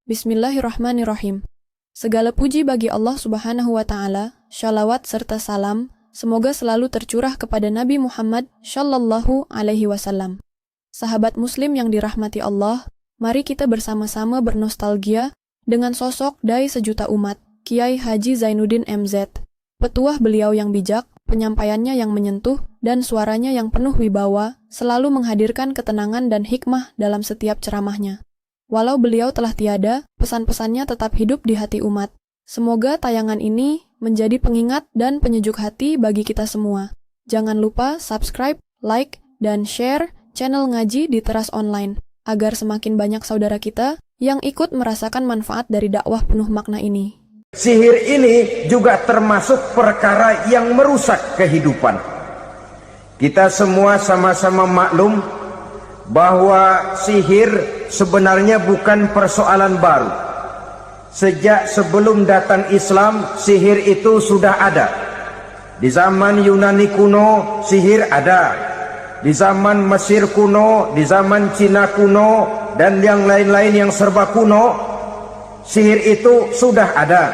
Bismillahirrahmanirrahim. Segala puji bagi Allah Subhanahu wa Ta'ala, shalawat serta salam semoga selalu tercurah kepada Nabi Muhammad Shallallahu Alaihi Wasallam. Sahabat Muslim yang dirahmati Allah, mari kita bersama-sama bernostalgia dengan sosok dai sejuta umat, Kiai Haji Zainuddin MZ. Petuah beliau yang bijak, penyampaiannya yang menyentuh, dan suaranya yang penuh wibawa, selalu menghadirkan ketenangan dan hikmah dalam setiap ceramahnya. Walau beliau telah tiada, pesan-pesannya tetap hidup di hati umat. Semoga tayangan ini menjadi pengingat dan penyejuk hati bagi kita semua. Jangan lupa subscribe, like, dan share channel ngaji di Teras Online, agar semakin banyak saudara kita yang ikut merasakan manfaat dari dakwah penuh makna ini. Sihir ini juga termasuk perkara yang merusak kehidupan. Kita semua sama-sama maklum bahwa sihir sebenarnya bukan persoalan baru. Sejak sebelum datang Islam, sihir itu sudah ada. Di zaman Yunani kuno, sihir ada. Di zaman Mesir kuno, di zaman Cina kuno, dan yang lain-lain yang serba kuno, sihir itu sudah ada.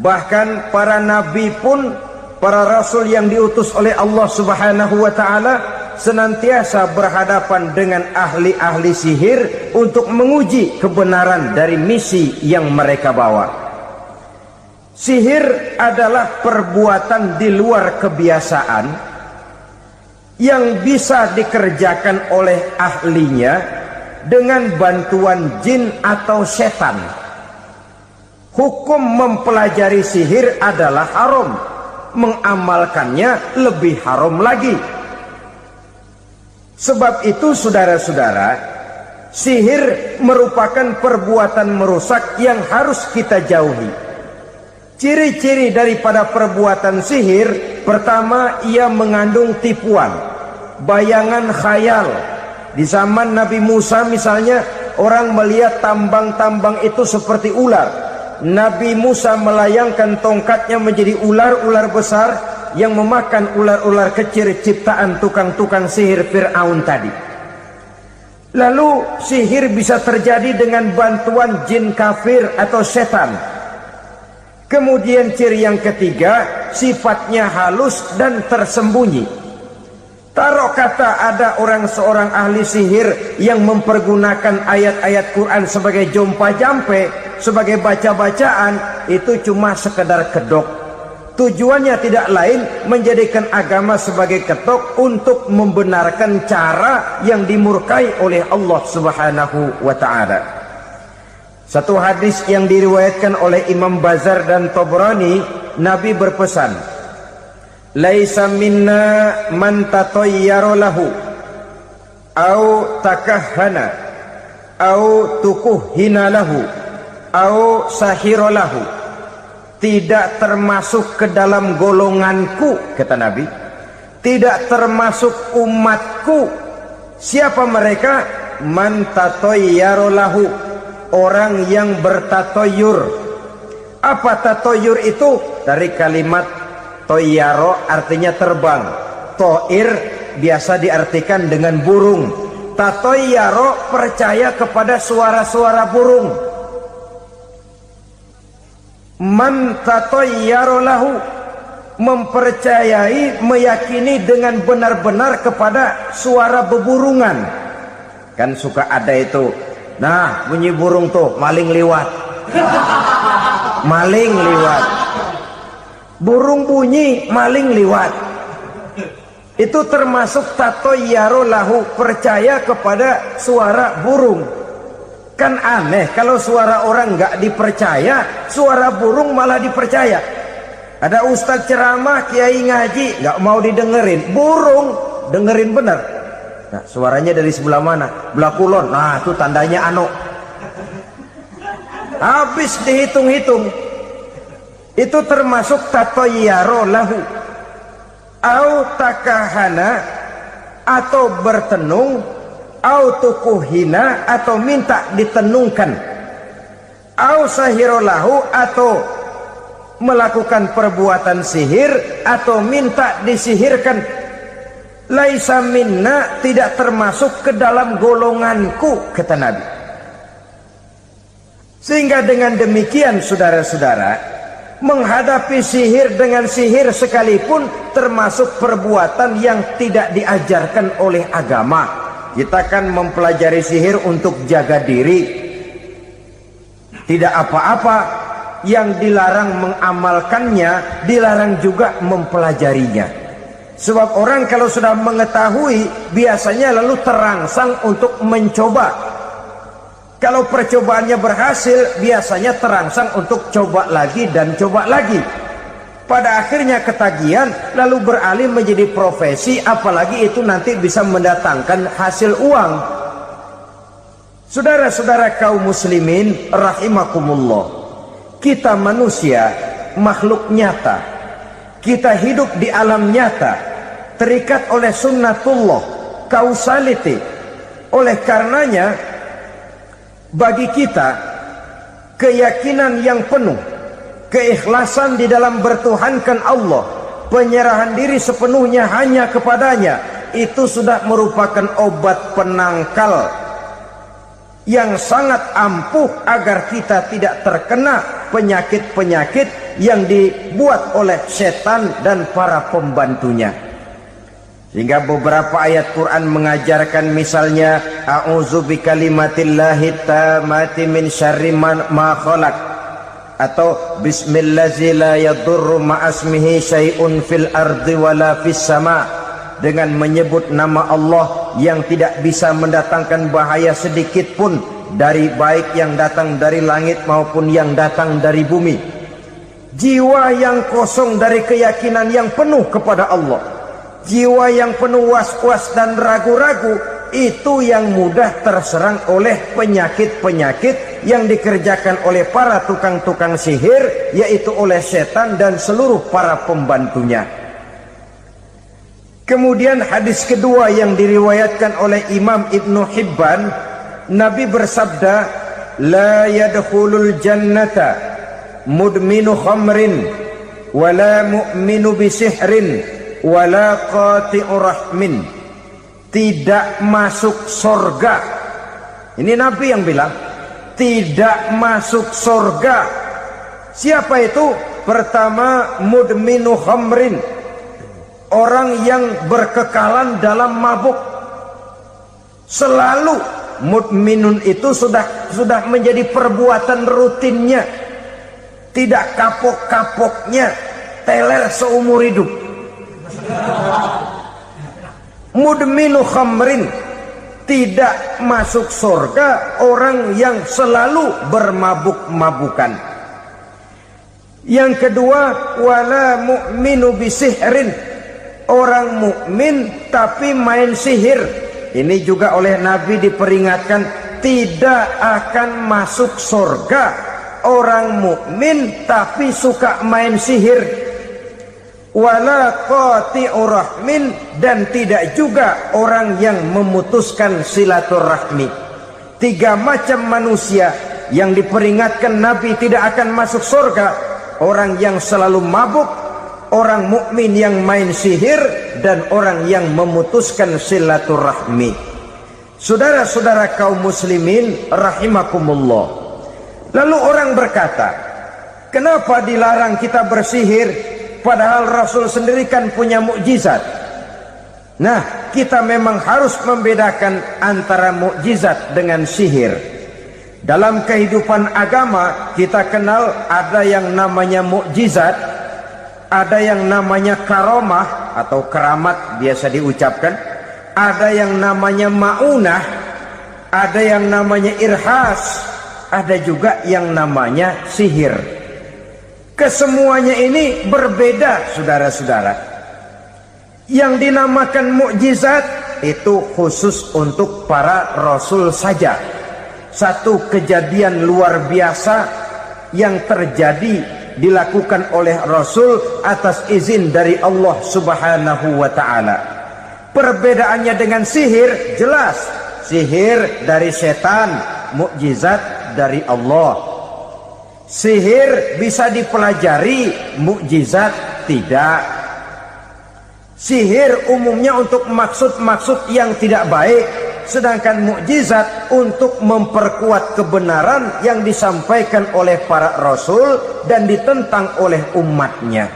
Bahkan para nabi pun, para rasul yang diutus oleh Allah Subhanahu wa Ta'ala, senantiasa berhadapan dengan ahli-ahli sihir untuk menguji kebenaran dari misi yang mereka bawa. Sihir adalah perbuatan di luar kebiasaan yang bisa dikerjakan oleh ahlinya dengan bantuan jin atau setan. Hukum mempelajari sihir adalah haram, mengamalkannya lebih haram lagi. Sebab itu saudara-saudara, sihir merupakan perbuatan merusak yang harus kita jauhi. Ciri-ciri daripada perbuatan sihir, pertama, ia mengandung tipuan, bayangan khayal. Di zaman Nabi Musa misalnya, orang melihat tambang-tambang itu seperti ular. Nabi Musa melayangkan tongkatnya menjadi ular-ular besar yang memakan ular-ular kecil ciptaan tukang-tukang sihir Fir'aun tadi. Lalu sihir bisa terjadi dengan bantuan jin kafir atau setan. Kemudian ciri yang ketiga, sifatnya halus dan tersembunyi. Taruh kata ada seorang ahli sihir yang mempergunakan ayat-ayat Quran sebagai jompa-jampe, sebagai baca-bacaan, itu cuma sekedar kedok. Tujuannya tidak lain menjadikan agama sebagai ketok untuk membenarkan cara yang dimurkai oleh Allah Subhanahu wa Ta'ala. Satu hadis yang diriwayatkan oleh Imam Bazar dan Tabrani, Nabi berpesan, "Laisa minna man tatayyara lahu au takahhana au tukuhhina lahu au sahira lahu." Tidak termasuk ke dalam golonganku, kata Nabi. Tidak termasuk umatku. Siapa mereka? Man tatayyara lahu, orang yang bertatoyur. Apa tatoyur itu? Dari kalimat toyaro, artinya terbang. Toir biasa diartikan dengan burung. Tatoyaro percaya kepada suara-suara burung. Man tatayyara lahu, mempercayai, meyakini dengan benar-benar kepada suara beburungan. Kan suka ada itu, nah bunyi burung tuh, maling liwat. Maling liwat. Burung bunyi, maling liwat. Itu termasuk tatayyara lahu, percaya kepada suara burung. Kan aneh kalau suara orang nggak dipercaya, suara burung malah dipercaya. Ada ustadz ceramah, kiai ngaji, nggak mau didengerin, burung dengerin bener. Nah, suaranya dari sebelah mana? Belah kulon. Nah, itu tandanya anu. Habis dihitung-hitung. Itu termasuk tatayyara lahu. Au takahana, atau bertenung, au tukuhina, atau minta ditenungkan, au sahirolahu, atau melakukan perbuatan sihir atau minta disihirkan. Laisa minna, tidak termasuk ke dalam golonganku, kata Nabi. Sehingga dengan demikian saudara-saudara, menghadapi sihir dengan sihir sekalipun termasuk perbuatan yang tidak diajarkan oleh agama. Kita kan mempelajari sihir untuk jaga diri, tidak apa-apa. Yang dilarang mengamalkannya, dilarang juga mempelajarinya. Sebab orang kalau sudah mengetahui, biasanya lalu terangsang untuk mencoba. Kalau percobaannya berhasil, biasanya terangsang untuk coba lagi dan coba lagi. Pada akhirnya ketagihan, lalu beralih menjadi profesi, apalagi itu nanti bisa mendatangkan hasil uang. Saudara-saudara kaum muslimin rahimakumullah, kita manusia makhluk nyata, kita hidup di alam nyata, terikat oleh sunnatullah, causality. Oleh karenanya bagi kita keyakinan yang penuh, keikhlasan di dalam bertuhankan Allah, penyerahan diri sepenuhnya hanya kepadanya, itu sudah merupakan obat penangkal yang sangat ampuh agar kita tidak terkena penyakit-penyakit yang dibuat oleh setan dan para pembantunya. Sehingga beberapa ayat Quran mengajarkan, misalnya a'udzu bikalimatillahi tammati min syarri ma khalaq, atau bismillazi la yadurru ma'asmihi syai'un fil ardi wala fis sama', dengan menyebut nama Allah yang tidak bisa mendatangkan bahaya sedikit pun dari baik yang datang dari langit maupun yang datang dari bumi. Jiwa yang kosong dari keyakinan yang penuh kepada Allah, jiwa yang penuh was-was dan ragu-ragu, itu yang mudah terserang oleh penyakit-penyakit yang dikerjakan oleh para tukang-tukang sihir, yaitu oleh setan dan seluruh para pembantunya. Kemudian hadis kedua yang diriwayatkan oleh Imam Ibnu Hibban, Nabi bersabda, la yadkhulul jannata mudminu khamrin wala mu'minu bisihrin wala qati'u rahmin. Tidak masuk surga. Ini Nabi yang bilang, tidak masuk surga. Siapa itu? Pertama, mudminu khamrin, orang yang berkekalan dalam mabuk. Selalu mudminun itu sudah menjadi perbuatan rutinnya, tidak kapok-kapoknya, teler seumur hidup. Mudminu khamrin, tidak masuk surga orang yang selalu bermabuk-mabukan. Yang kedua, wala mu'minu bisihrin, orang mukmin tapi main sihir. Ini juga oleh Nabi diperingatkan, tidak akan masuk surga orang mukmin tapi suka main sihir. Wala qati'u rahmin, dan tidak juga orang yang memutuskan silaturahmi. Tiga macam manusia yang diperingatkan Nabi tidak akan masuk surga: orang yang selalu mabuk, orang mukmin yang main sihir, dan orang yang memutuskan silaturahmi. Saudara-saudara kaum muslimin rahimakumullah. Lalu orang berkata, kenapa dilarang kita bersihir padahal Rasul sendiri kan punya mukjizat? Nah, kita memang harus membedakan antara mukjizat dengan sihir. Dalam kehidupan agama kita kenal ada yang namanya mukjizat, ada yang namanya karomah atau keramat biasa diucapkan, ada yang namanya maunah, ada yang namanya irhas, ada juga yang namanya sihir. Kesemuanya ini berbeda, saudara-saudara. Yang dinamakan mukjizat itu khusus untuk para rasul saja. Satu kejadian luar biasa yang terjadi dilakukan oleh Rasul atas izin dari Allah Subhanahu wa ta'ala. Perbedaannya dengan sihir jelas. Sihir dari setan, mukjizat dari Allah. Sihir bisa dipelajari, mukjizat tidak. Sihir umumnya untuk maksud-maksud yang tidak baik, sedangkan mukjizat untuk memperkuat kebenaran yang disampaikan oleh para rasul dan ditentang oleh umatnya.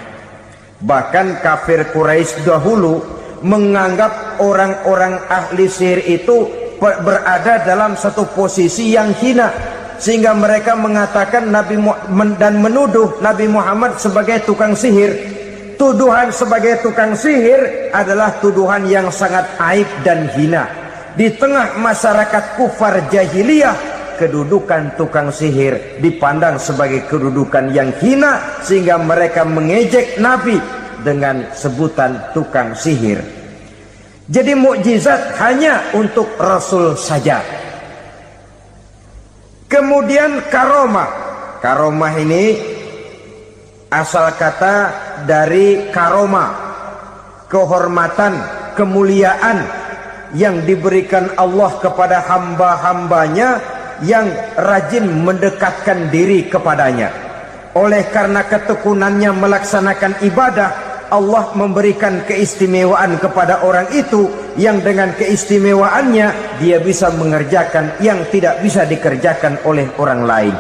Bahkan kafir Quraisy dahulu menganggap orang-orang ahli sihir itu berada dalam satu posisi yang hina, sehingga mereka mengatakan dan menuduh Nabi Muhammad sebagai tukang sihir. Tuduhan sebagai tukang sihir adalah tuduhan yang sangat aib dan hina. Di tengah masyarakat kufar jahiliyah, kedudukan tukang sihir dipandang sebagai kedudukan yang hina, sehingga mereka mengejek Nabi dengan sebutan tukang sihir. Jadi mukjizat hanya untuk Rasul saja. Kemudian karomah. Karomah ini asal kata dari karoma, kehormatan, kemuliaan yang diberikan Allah kepada hamba-hambanya yang rajin mendekatkan diri kepadanya. Oleh karena ketekunannya melaksanakan ibadah, Allah memberikan keistimewaan kepada orang itu, yang dengan keistimewaannya dia bisa mengerjakan yang tidak bisa dikerjakan oleh orang lain.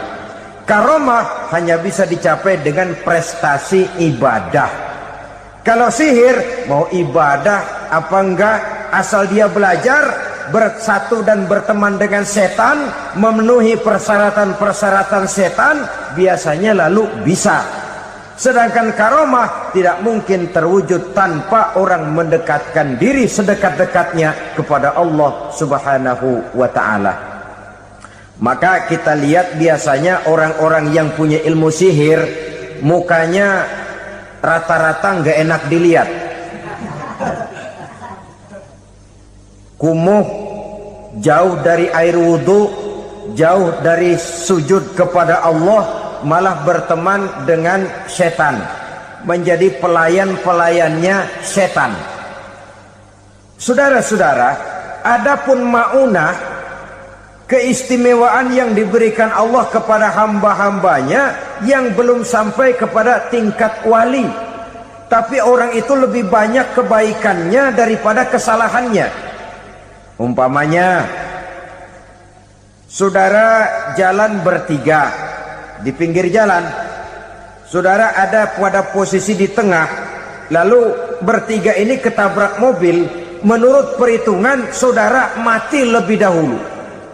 Karomah hanya bisa dicapai dengan prestasi ibadah. Kalau sihir, mau ibadah apa enggak, asal dia belajar, bersatu dan berteman dengan setan, memenuhi persyaratan-persyaratan setan, biasanya lalu bisa. Sedangkan karomah tidak mungkin terwujud tanpa orang mendekatkan diri sedekat-dekatnya kepada Allah Subhanahu wa ta'ala. Maka kita lihat biasanya orang-orang yang punya ilmu sihir, mukanya rata-rata nggak enak dilihat. Kumuh, jauh dari air wudhu, jauh dari sujud kepada Allah, malah berteman dengan setan, menjadi pelayan-pelayannya setan. Saudara-saudara, adapun maunah, keistimewaan yang diberikan Allah kepada hamba-hambanya yang belum sampai kepada tingkat wali, tapi orang itu lebih banyak kebaikannya daripada kesalahannya. Umpamanya, saudara jalan bertiga di pinggir jalan, saudara ada pada posisi di tengah, lalu bertiga ini ketabrak mobil. Menurut perhitungan saudara mati lebih dahulu.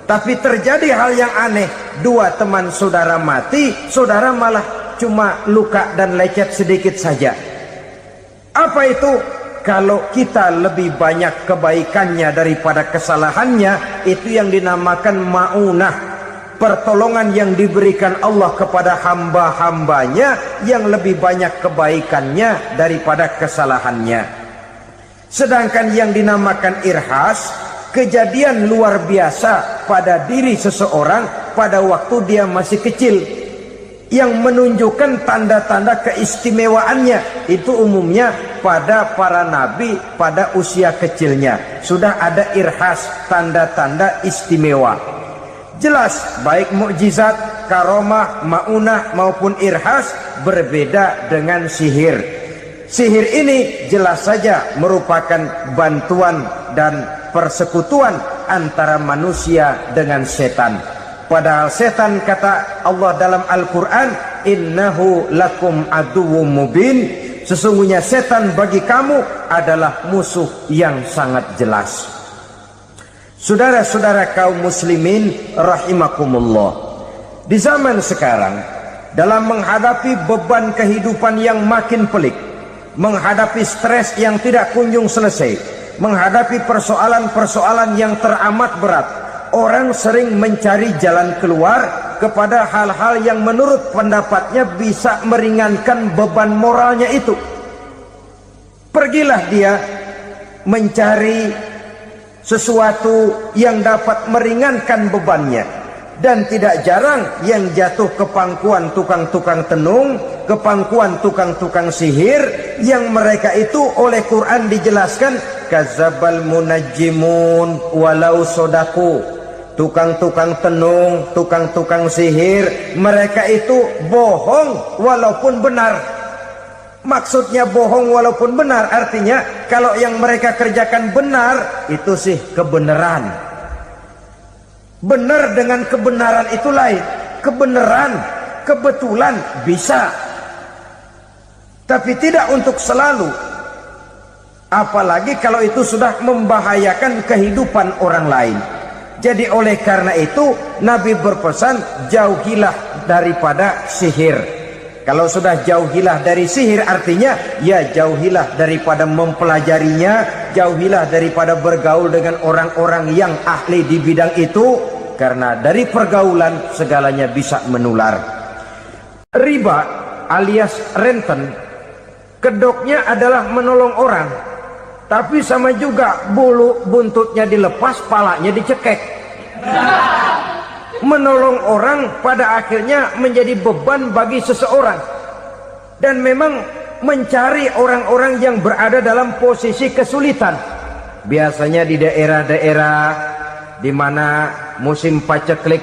Tapi terjadi hal yang aneh, dua teman saudara mati, saudara malah cuma luka dan lecet sedikit saja. Apa itu? Kalau kita lebih banyak kebaikannya daripada kesalahannya, itu yang dinamakan ma'unah, pertolongan yang diberikan Allah kepada hamba-hambanya yang lebih banyak kebaikannya daripada kesalahannya. Sedangkan yang dinamakan irhas, kejadian luar biasa pada diri seseorang pada waktu dia masih kecil, yang menunjukkan tanda-tanda keistimewaannya. Itu umumnya pada para nabi pada usia kecilnya sudah ada irhas, tanda-tanda istimewa. Jelas baik mukjizat, karomah, maunah maupun irhas berbeda dengan sihir. Sihir ini jelas saja merupakan bantuan dan persekutuan antara manusia dengan setan. Padahal setan, kata Allah dalam Al-Quran, innahu lakum aduwwum mubin, sesungguhnya setan bagi kamu adalah musuh yang sangat jelas. Saudara-saudara kaum muslimin rahimakumullah, di zaman sekarang dalam menghadapi beban kehidupan yang makin pelik, menghadapi stres yang tidak kunjung selesai, menghadapi persoalan-persoalan yang teramat berat, orang sering mencari jalan keluar kepada hal-hal yang menurut pendapatnya bisa meringankan beban moralnya itu. Pergilah dia mencari sesuatu yang dapat meringankan bebannya. Dan tidak jarang yang jatuh ke pangkuan tukang-tukang tenung, ke pangkuan tukang-tukang sihir, yang mereka itu oleh Quran dijelaskan kadzabal munajjimun walau sodaku. Tukang-tukang tenung, tukang-tukang sihir, mereka itu bohong walaupun benar. Maksudnya bohong walaupun benar, artinya kalau yang mereka kerjakan benar, itu sih kebenaran. Benar dengan kebenaran itu lain. Kebenaran, kebetulan bisa, tapi tidak untuk selalu. Apalagi kalau itu sudah membahayakan kehidupan orang lain. Jadi oleh karena itu Nabi berpesan, jauhilah daripada sihir. Kalau sudah jauhilah dari sihir, artinya ya jauhilah daripada mempelajarinya, jauhilah daripada bergaul dengan orang-orang yang ahli di bidang itu, karena dari pergaulan segalanya bisa menular. Riba alias renten, kedoknya adalah menolong orang, tapi sama juga bulu buntutnya dilepas, palanya dicekek. Menolong orang pada akhirnya menjadi beban bagi seseorang. Dan memang mencari orang-orang yang berada dalam posisi kesulitan. Biasanya di daerah-daerah di mana musim paceklik,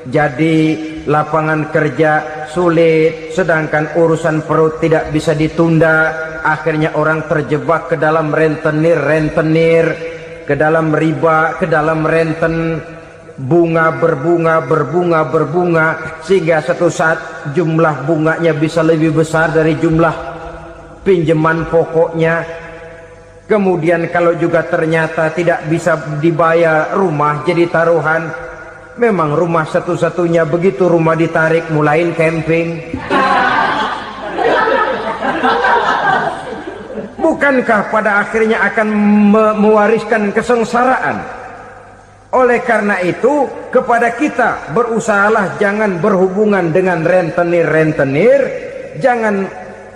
jadi lapangan kerja sulit, sedangkan urusan perut tidak bisa ditunda. Akhirnya orang terjebak ke dalam rentenir, ke dalam riba, ke dalam renten. Bunga berbunga, sehingga satu saat jumlah bunganya bisa lebih besar dari jumlah pinjaman pokoknya. Kemudian kalau juga ternyata tidak bisa dibayar, rumah jadi taruhan. Memang rumah satu-satunya, begitu rumah ditarik mulain camping. Bukankah pada akhirnya akan mewariskan kesengsaraan? Oleh karena itu, kepada kita berusahalah jangan berhubungan dengan rentenir, jangan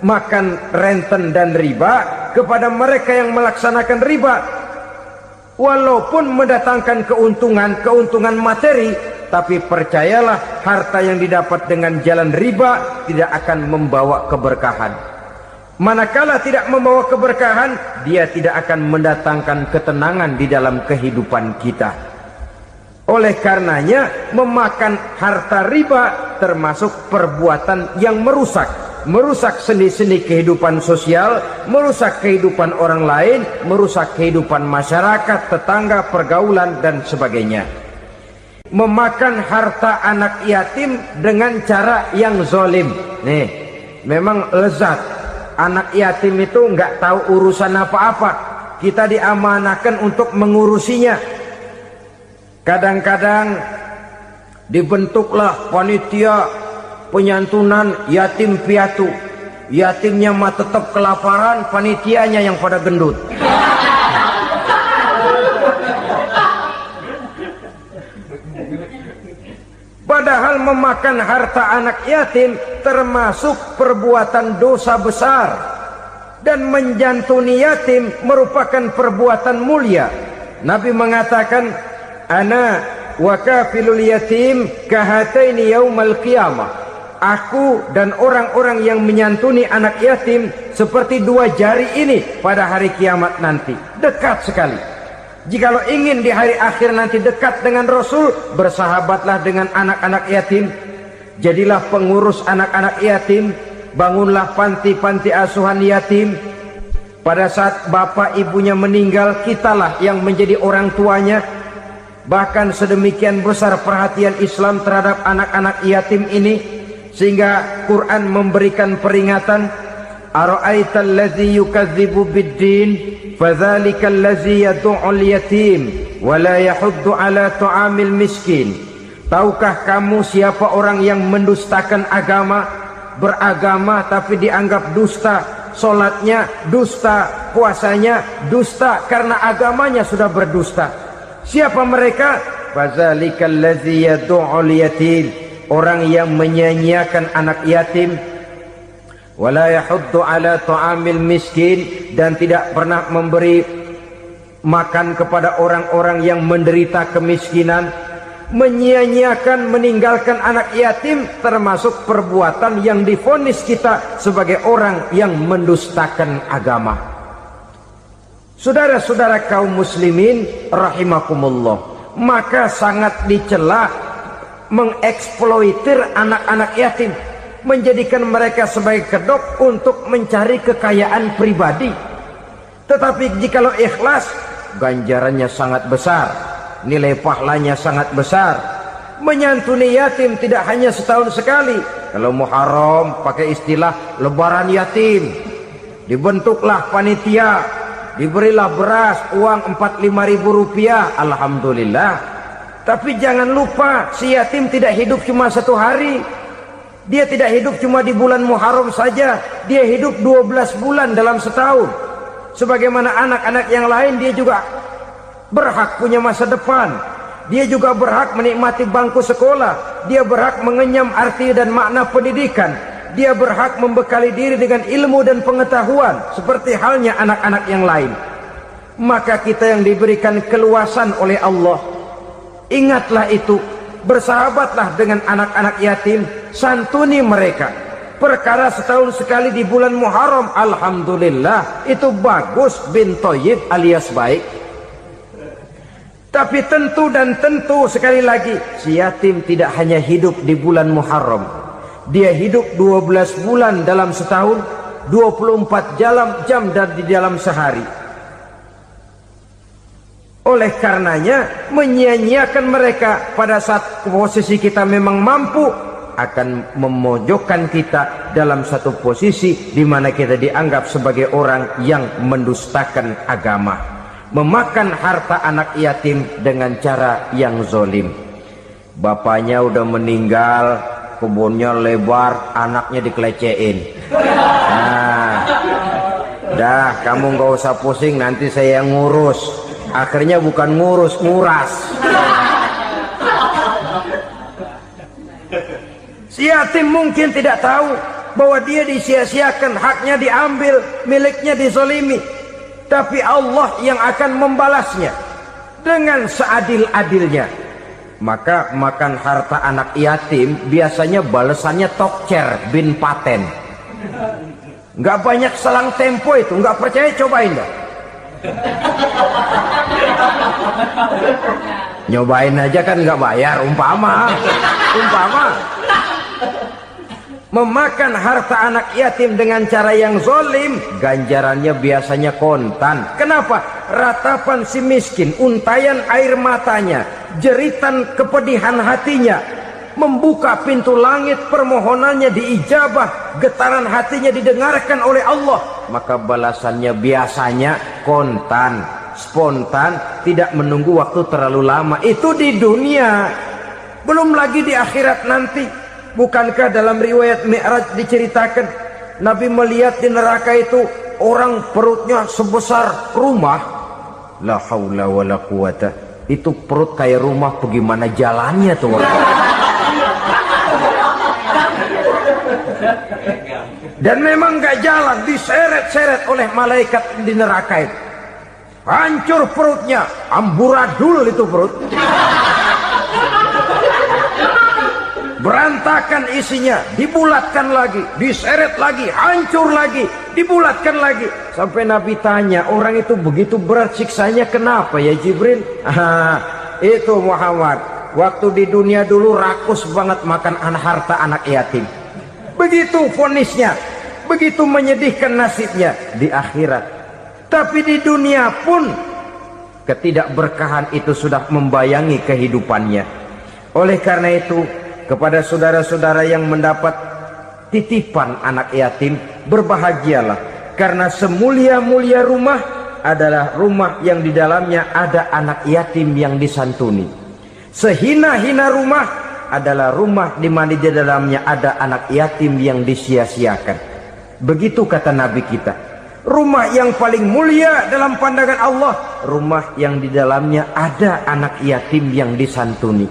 makan renten dan riba. Kepada mereka yang melaksanakan riba, walaupun mendatangkan keuntungan materi, tapi percayalah harta yang didapat dengan jalan riba tidak akan membawa keberkahan. Manakala tidak membawa keberkahan, dia tidak akan mendatangkan ketenangan di dalam kehidupan kita. Oleh karenanya memakan harta riba termasuk perbuatan yang merusak sendi-sendi kehidupan sosial, merusak kehidupan orang lain, merusak kehidupan masyarakat, tetangga, pergaulan dan sebagainya. Memakan harta anak yatim dengan cara yang zalim. Nih, memang lezat. Anak yatim itu nggak tahu urusan apa-apa. Kita diamanahkan untuk mengurusinya. Kadang-kadang dibentuklah panitia penyantunan yatim piatu. Yatimnya mah tetap kelaparan, panitianya yang pada gendut. Padahal memakan harta anak yatim termasuk perbuatan dosa besar. Dan menjantuni yatim merupakan perbuatan mulia. Nabi mengatakan, ana wa kafilul yatim kahataini yaumal qiyamah. Aku dan orang-orang yang menyantuni anak yatim seperti dua jari ini pada hari kiamat nanti. Dekat sekali. Jikalau ingin di hari akhir nanti dekat dengan Rasul, bersahabatlah dengan anak-anak yatim. Jadilah pengurus anak-anak yatim. Bangunlah panti-panti asuhan yatim. Pada saat bapak ibunya meninggal, kitalah yang menjadi orang tuanya. Bahkan sedemikian besar perhatian Islam terhadap anak-anak yatim ini, sehingga Quran memberikan peringatan, ara'aital ladzi yukadzibu bid-din fadzalikal ladzi yad'ul yatim wa la yahuddu ala ta'amil miskin. Tahukah kamu siapa orang yang mendustakan agama, beragama tapi dianggap dusta, salatnya dusta, puasanya dusta karena agamanya sudah berdusta. Siapa mereka? Fazalikal ladzi yad'ul yatim, orang yang menyia-nyiakan anak yatim, wala yahuddu ala ta'amil miskin, dan tidak pernah memberi makan kepada orang-orang yang menderita kemiskinan. Menyia-nyiakan, meninggalkan anak yatim termasuk perbuatan yang divonis kita sebagai orang yang mendustakan agama. Saudara-saudara kaum muslimin rahimakumullah, maka sangat dicela mengeksploitir anak-anak yatim, menjadikan mereka sebagai kedok untuk mencari kekayaan pribadi. Tetapi jikalau ikhlas, ganjarannya sangat besar. nilai pahalanya sangat besar. Menyantuni yatim tidak hanya setahun sekali. Kalau Muharram pakai istilah lebaran yatim, dibentuklah panitia, diberilah beras, uang 45.000 rupiah, alhamdulillah. Tapi jangan lupa, si yatim tidak hidup cuma satu hari. Dia tidak hidup cuma di bulan Muharram saja, dia hidup 12 bulan dalam setahun. Sebagaimana anak-anak yang lain, dia juga berhak punya masa depan. Dia juga berhak menikmati bangku sekolah. Dia berhak mengenyam arti dan makna pendidikan. Dia berhak membekali diri dengan ilmu dan pengetahuan, seperti halnya anak-anak yang lain. Maka kita yang diberikan keluasan oleh Allah, ingatlah itu, bersahabatlah dengan anak-anak yatim, santuni mereka. Perkara setahun sekali di bulan Muharram, alhamdulillah, itu bagus, bin Thayyib alias baik. Tapi tentu dan tentu sekali lagi, si yatim tidak hanya hidup di bulan Muharram. Dia hidup 12 bulan dalam setahun, 24 jam di dalam sehari. Oleh karenanya, menyia-nyiakan mereka pada saat posisi kita memang mampu akan memojokkan kita dalam satu posisi di mana kita dianggap sebagai orang yang mendustakan agama. Memakan harta anak yatim dengan cara yang zolim. Bapaknya udah meninggal, kebunnya lebar, anaknya dikelecehin. Nah, dah kamu gak usah pusing, nanti saya yang ngurus. Akhirnya bukan ngurus, nguras. Si yatim mungkin tidak tahu bahwa dia disia-siakan, haknya diambil, miliknya dizolimi. Tapi Allah yang akan membalasnya dengan seadil-adilnya. Maka makan harta anak yatim biasanya balasannya tokcer bin paten. Nggak banyak selang tempo itu, nggak percaya cobain dah. Nyobain aja kan nggak bayar, umpama. Memakan harta anak yatim dengan cara yang zolim, ganjarannya biasanya kontan. Kenapa? Ratapan si miskin, untayan air matanya, jeritan kepedihan hatinya, membuka pintu langit, permohonannya diijabah, getaran hatinya didengarkan oleh Allah. Maka balasannya biasanya kontan, spontan, tidak menunggu waktu terlalu lama. Itu di dunia, belum lagi di akhirat nanti. Bukankah dalam riwayat Mi'raj diceritakan Nabi melihat di neraka itu orang perutnya sebesar rumah. La haula wala quwata. Itu perut kayak rumah, bagaimana jalannya tuh orang. Dan memang gak jalan, diseret-seret oleh malaikat di neraka itu. Hancur perutnya, amburadul itu perut. Berantakan isinya, dibulatkan lagi, diseret lagi, hancur lagi, dibulatkan lagi. Sampai Nabi tanya, orang itu begitu berat siksanya kenapa ya Jibril? Itu Muhammad, waktu di dunia dulu rakus banget makan harta anak yatim. Begitu vonisnya, begitu menyedihkan nasibnya di akhirat. Tapi di dunia pun ketidakberkahan itu sudah membayangi kehidupannya. Oleh karena itu, kepada saudara-saudara yang mendapat titipan anak yatim, berbahagialah, karena semulia-mulia rumah adalah rumah yang di dalamnya ada anak yatim yang disantuni. Sehina-hina rumah adalah rumah di mana di dalamnya ada anak yatim yang disia-siakan. Begitu kata Nabi kita. Rumah yang paling mulia dalam pandangan Allah, rumah yang di dalamnya ada anak yatim yang disantuni.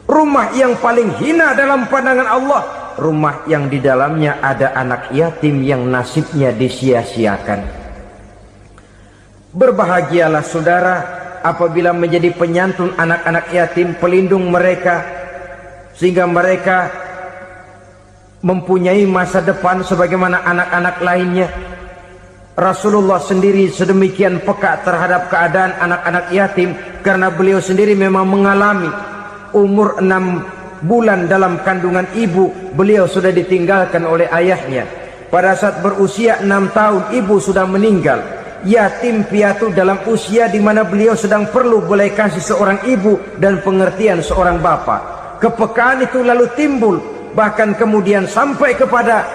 Rumah yang paling hina dalam pandangan Allah, rumah yang di dalamnya ada anak yatim yang nasibnya disia-siakan. Berbahagialah saudara apabila menjadi penyantun anak-anak yatim, pelindung mereka, sehingga mereka mempunyai masa depan sebagaimana anak-anak lainnya. Rasulullah sendiri sedemikian peka terhadap keadaan anak-anak yatim karena beliau sendiri memang mengalami. Umur 6 bulan dalam kandungan ibu, beliau sudah ditinggalkan oleh ayahnya. Pada saat berusia 6 tahun, ibu sudah meninggal. yatim piatu dalam usia di mana beliau sedang perlu belas kasih seorang ibu dan pengertian seorang bapak. Kepekaan itu lalu timbul, bahkan kemudian sampai kepada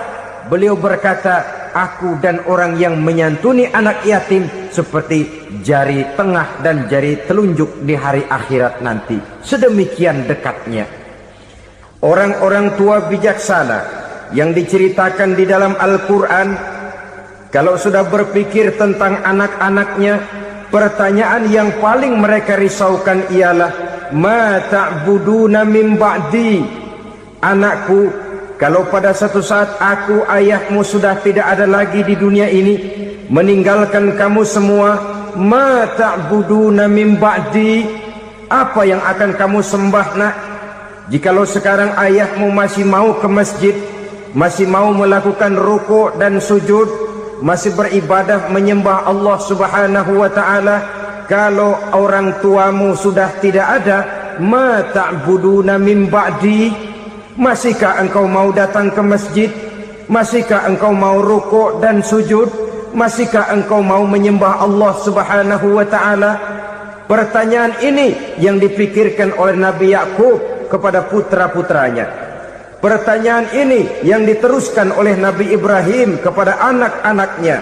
beliau berkata, aku dan orang yang menyantuni anak yatim seperti jari tengah dan jari telunjuk di hari akhirat nanti. Sedemikian dekatnya. Orang-orang tua bijaksana yang diceritakan di dalam Al-Quran, kalau sudah berpikir tentang anak-anaknya, pertanyaan yang paling mereka risaukan ialah, ma ta'buduna min ba'di? Anakku, kalau pada satu saat aku, ayahmu sudah tidak ada lagi di dunia ini, meninggalkan kamu semua, ma ta'buduna min ba'di? Apa yang akan kamu sembah, nak? Jikalau sekarang ayahmu masih mau ke masjid, masih mau melakukan rukuk dan sujud, masih beribadah menyembah Allah Subhanahu wa ta'ala, kalau orang tuamu sudah tidak ada, ma ta'buduna min ba'di? Masihkah engkau mau datang ke masjid? Masihkah engkau mau rukuk dan sujud? Masihkah engkau mau menyembah Allah Subhanahu wa ta'ala? Pertanyaan ini yang dipikirkan oleh Nabi Yakub kepada putra-putranya. Pertanyaan ini yang diteruskan oleh Nabi Ibrahim kepada anak-anaknya.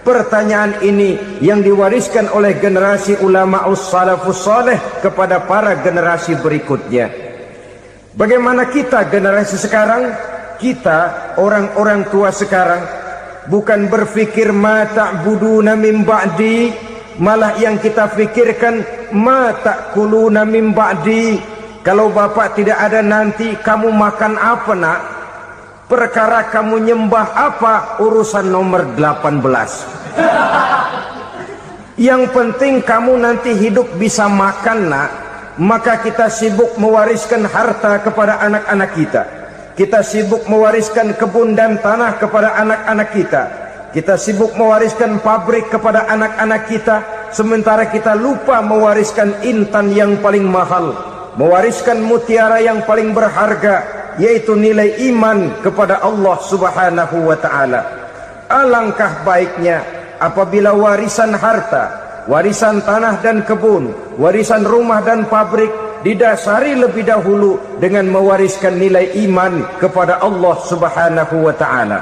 Pertanyaan ini yang diwariskan oleh generasi ulama salafus saleh kepada para generasi berikutnya. Bagaimana kita generasi sekarang? Kita orang-orang tua sekarang bukan berfikir ma ta'buduna min ba'di, malah yang kita fikirkan ma ta'kuluna min ba'di. Kalau bapak tidak ada nanti kamu makan apa, nak? Perkara kamu nyembah apa, urusan nomor 18. Yang penting kamu nanti hidup bisa makan, nak. Maka kita sibuk mewariskan harta kepada anak-anak kita. Kita sibuk mewariskan kebun dan tanah kepada anak-anak kita. Kita sibuk mewariskan pabrik kepada anak-anak kita, sementara kita lupa mewariskan intan yang paling mahal, mewariskan mutiara yang paling berharga, yaitu nilai iman kepada Allah Subhanahu wa ta'ala. Alangkah baiknya apabila warisan harta, warisan tanah dan kebun, warisan rumah dan pabrik didasari lebih dahulu dengan mewariskan nilai iman kepada Allah Subhanahu wa ta'ala.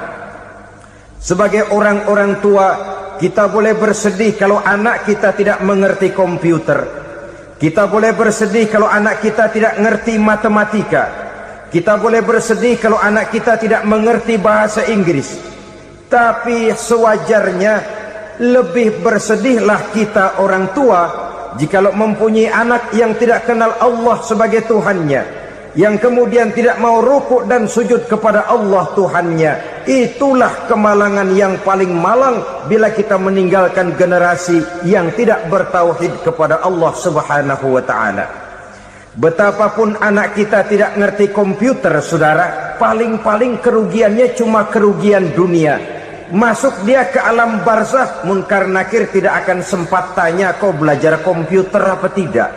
Sebagai orang-orang tua, kita boleh bersedih kalau anak kita tidak mengerti komputer. Kita boleh bersedih kalau anak kita tidak mengerti matematika. Kita boleh bersedih kalau anak kita tidak mengerti bahasa Inggris. Tapi sewajarnya lebih bersedihlah kita orang tua jikalau mempunyai anak yang tidak kenal Allah sebagai Tuhannya, yang kemudian tidak mau rukuk dan sujud kepada Allah Tuhannya. Itulah kemalangan yang paling malang bila kita meninggalkan generasi yang tidak bertauhid kepada Allah Subhanahu wa ta'ala. Betapapun anak kita tidak ngerti komputer, saudara, paling-paling kerugiannya cuma kerugian dunia. Masuk dia ke alam barzakh, munkar nakir tidak akan sempat tanya kau belajar komputer apa tidak.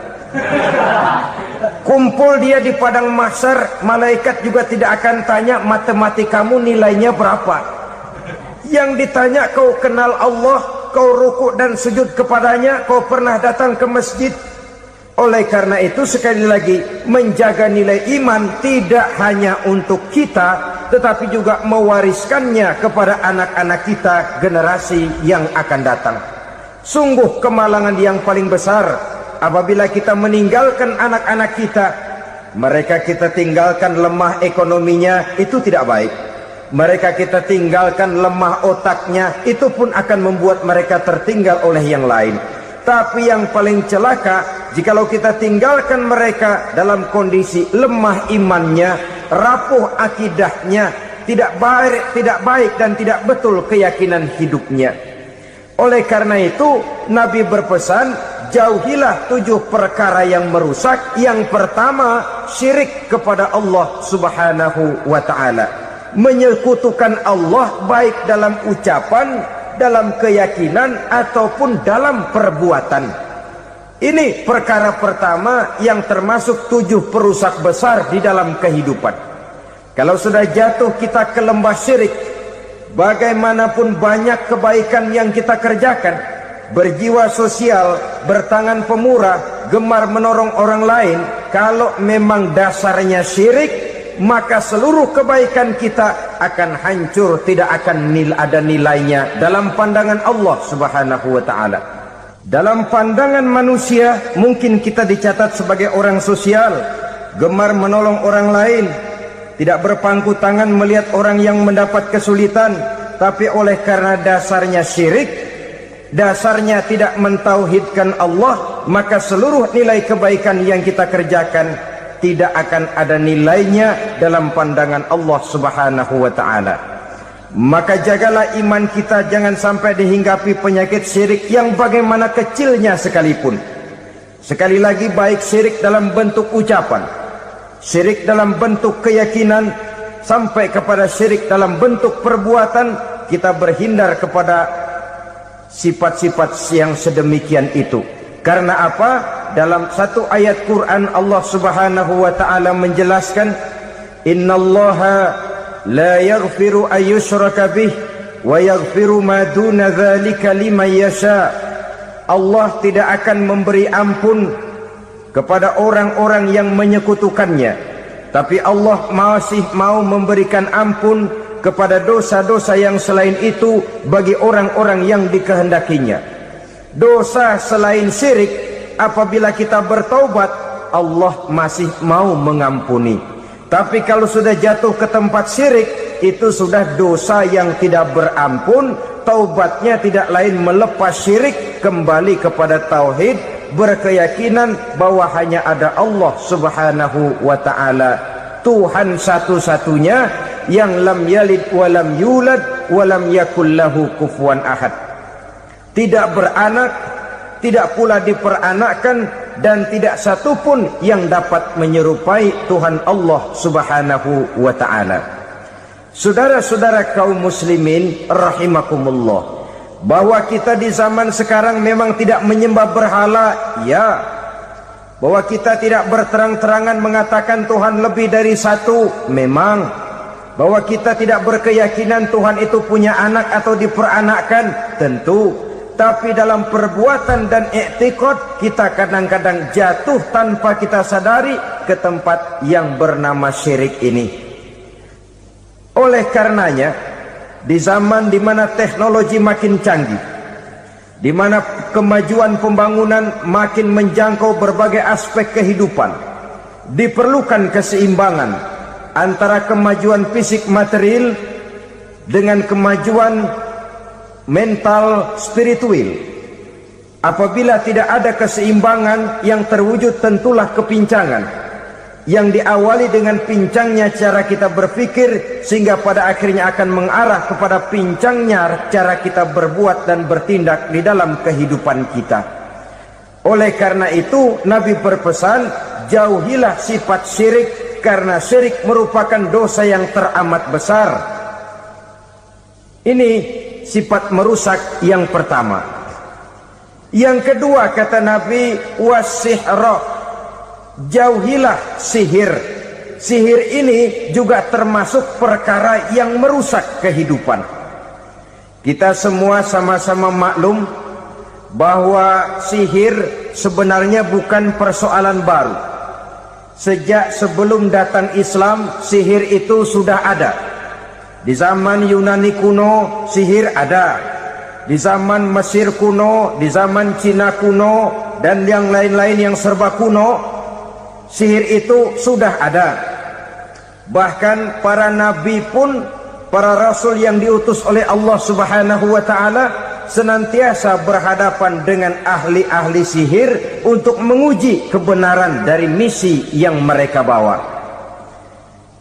Kumpul dia di padang mahsyar, malaikat juga tidak akan tanya matematikamu nilainya berapa. Yang ditanya, kau kenal Allah, kau rukuk dan sujud kepadanya, kau pernah datang ke masjid. Oleh karena itu sekali lagi, menjaga nilai iman tidak hanya untuk kita, tetapi juga mewariskannya kepada anak-anak kita, generasi yang akan datang. Sungguh kemalangan yang paling besar apabila kita meninggalkan anak-anak kita. Mereka kita tinggalkan lemah ekonominya, itu tidak baik. Mereka kita tinggalkan lemah otaknya, itu pun akan membuat mereka tertinggal oleh yang lain. Tapi yang paling celaka, jikalau kita tinggalkan mereka dalam kondisi lemah imannya, rapuh akidahnya, tidak baik dan tidak betul keyakinan hidupnya. Oleh karena itu Nabi berpesan, jauhilah 7 perkara yang merusak. Yang pertama, syirik kepada Allah Subhanahu wa ta'ala, menyekutukan Allah baik dalam ucapan, dalam keyakinan ataupun dalam perbuatan. Ini perkara pertama yang termasuk 7 perusak besar di dalam kehidupan. Kalau sudah jatuh kita ke lembah syirik, bagaimanapun banyak kebaikan yang kita kerjakan, berjiwa sosial, bertangan pemurah, gemar menolong orang lain, kalau memang dasarnya syirik, maka seluruh kebaikan kita akan hancur, tidak akan ada nilainya dalam pandangan Allah Subhanahu wa ta'ala. Dalam pandangan manusia, mungkin kita dicatat sebagai orang sosial, gemar menolong orang lain, tidak berpangku tangan melihat orang yang mendapat kesulitan, tapi oleh karena dasarnya syirik, dasarnya tidak mentauhidkan Allah, maka seluruh nilai kebaikan yang kita kerjakan tidak akan ada nilainya dalam pandangan Allah Subhanahu wa ta'ala. Maka jagalah iman kita, jangan sampai dihinggapi penyakit syirik yang bagaimana kecilnya sekalipun. Sekali lagi, baik syirik dalam bentuk ucapan, syirik dalam bentuk keyakinan, sampai kepada syirik dalam bentuk perbuatan, kita berhindar kepada sifat-sifat yang sedemikian itu. Karena apa? Dalam satu ayat Quran Allah Subhanahu wa ta'ala menjelaskan, innallaha la yaghfiru ayyushraka bih wa yaghfiru ma duna dzalika liman yasha. Allah tidak akan memberi ampun kepada orang-orang yang menyekutukannya, tapi Allah masih mau memberikan ampun kepada dosa-dosa yang selain itu bagi orang-orang yang dikehendakinya. Dosa selain syirik, apabila kita bertaubat, Allah masih mau mengampuni. Tapi kalau sudah jatuh ke tempat syirik, itu sudah dosa yang tidak berampun. Taubatnya tidak lain melepas syirik, kembali kepada tauhid, berkeyakinan bahwa hanya ada Allah Subhanahu wa ta'ala, Tuhan satu-satunya, yang lam yalid walam yulad walam yakul lahu kufuwan ahad. Tidak beranak, tidak pula diperanakkan, dan tidak satupun yang dapat menyerupai Tuhan Allah Subhanahu wa ta'ala. Saudara-saudara kaum muslimin rahimakumullah, bahwa kita di zaman sekarang memang tidak menyembah berhala, ya. Bahwa kita tidak berterang-terangan mengatakan Tuhan lebih dari satu, memang. Bahwa kita tidak berkeyakinan Tuhan itu punya anak atau diperanakkan, tentu. Tapi dalam perbuatan dan i'tiqad, kita kadang-kadang jatuh tanpa kita sadari ke tempat yang bernama syirik ini. Oleh karenanya, di zaman di mana teknologi makin canggih, di mana kemajuan pembangunan makin menjangkau berbagai aspek kehidupan, diperlukan keseimbangan antara kemajuan fisik material dengan kemajuan mental spiritual. Apabila tidak ada keseimbangan, yang terwujud tentulah kepincangan, yang diawali dengan pincangnya cara kita berpikir, sehingga pada akhirnya akan mengarah kepada pincangnya cara kita berbuat dan bertindak di dalam kehidupan kita. Oleh karena itu, Nabi berpesan, jauhilah sifat syirik, karena syirik merupakan dosa yang teramat besar. Ini sifat merusak yang pertama. Yang kedua, kata Nabi, wasihra, jauhilah sihir. Sihir ini juga termasuk perkara yang merusak kehidupan. Kita semua sama-sama maklum bahwa sihir sebenarnya bukan persoalan baru. Sejak sebelum datang Islam, sihir itu sudah ada. Di zaman Yunani kuno, sihir ada. Di zaman Mesir kuno, di zaman Cina kuno, dan yang lain-lain yang serba kuno, sihir itu sudah ada. Bahkan para nabi pun, para rasul yang diutus oleh Allah Subhanahu wa ta'ala, senantiasa berhadapan dengan ahli-ahli sihir untuk menguji kebenaran dari misi yang mereka bawa.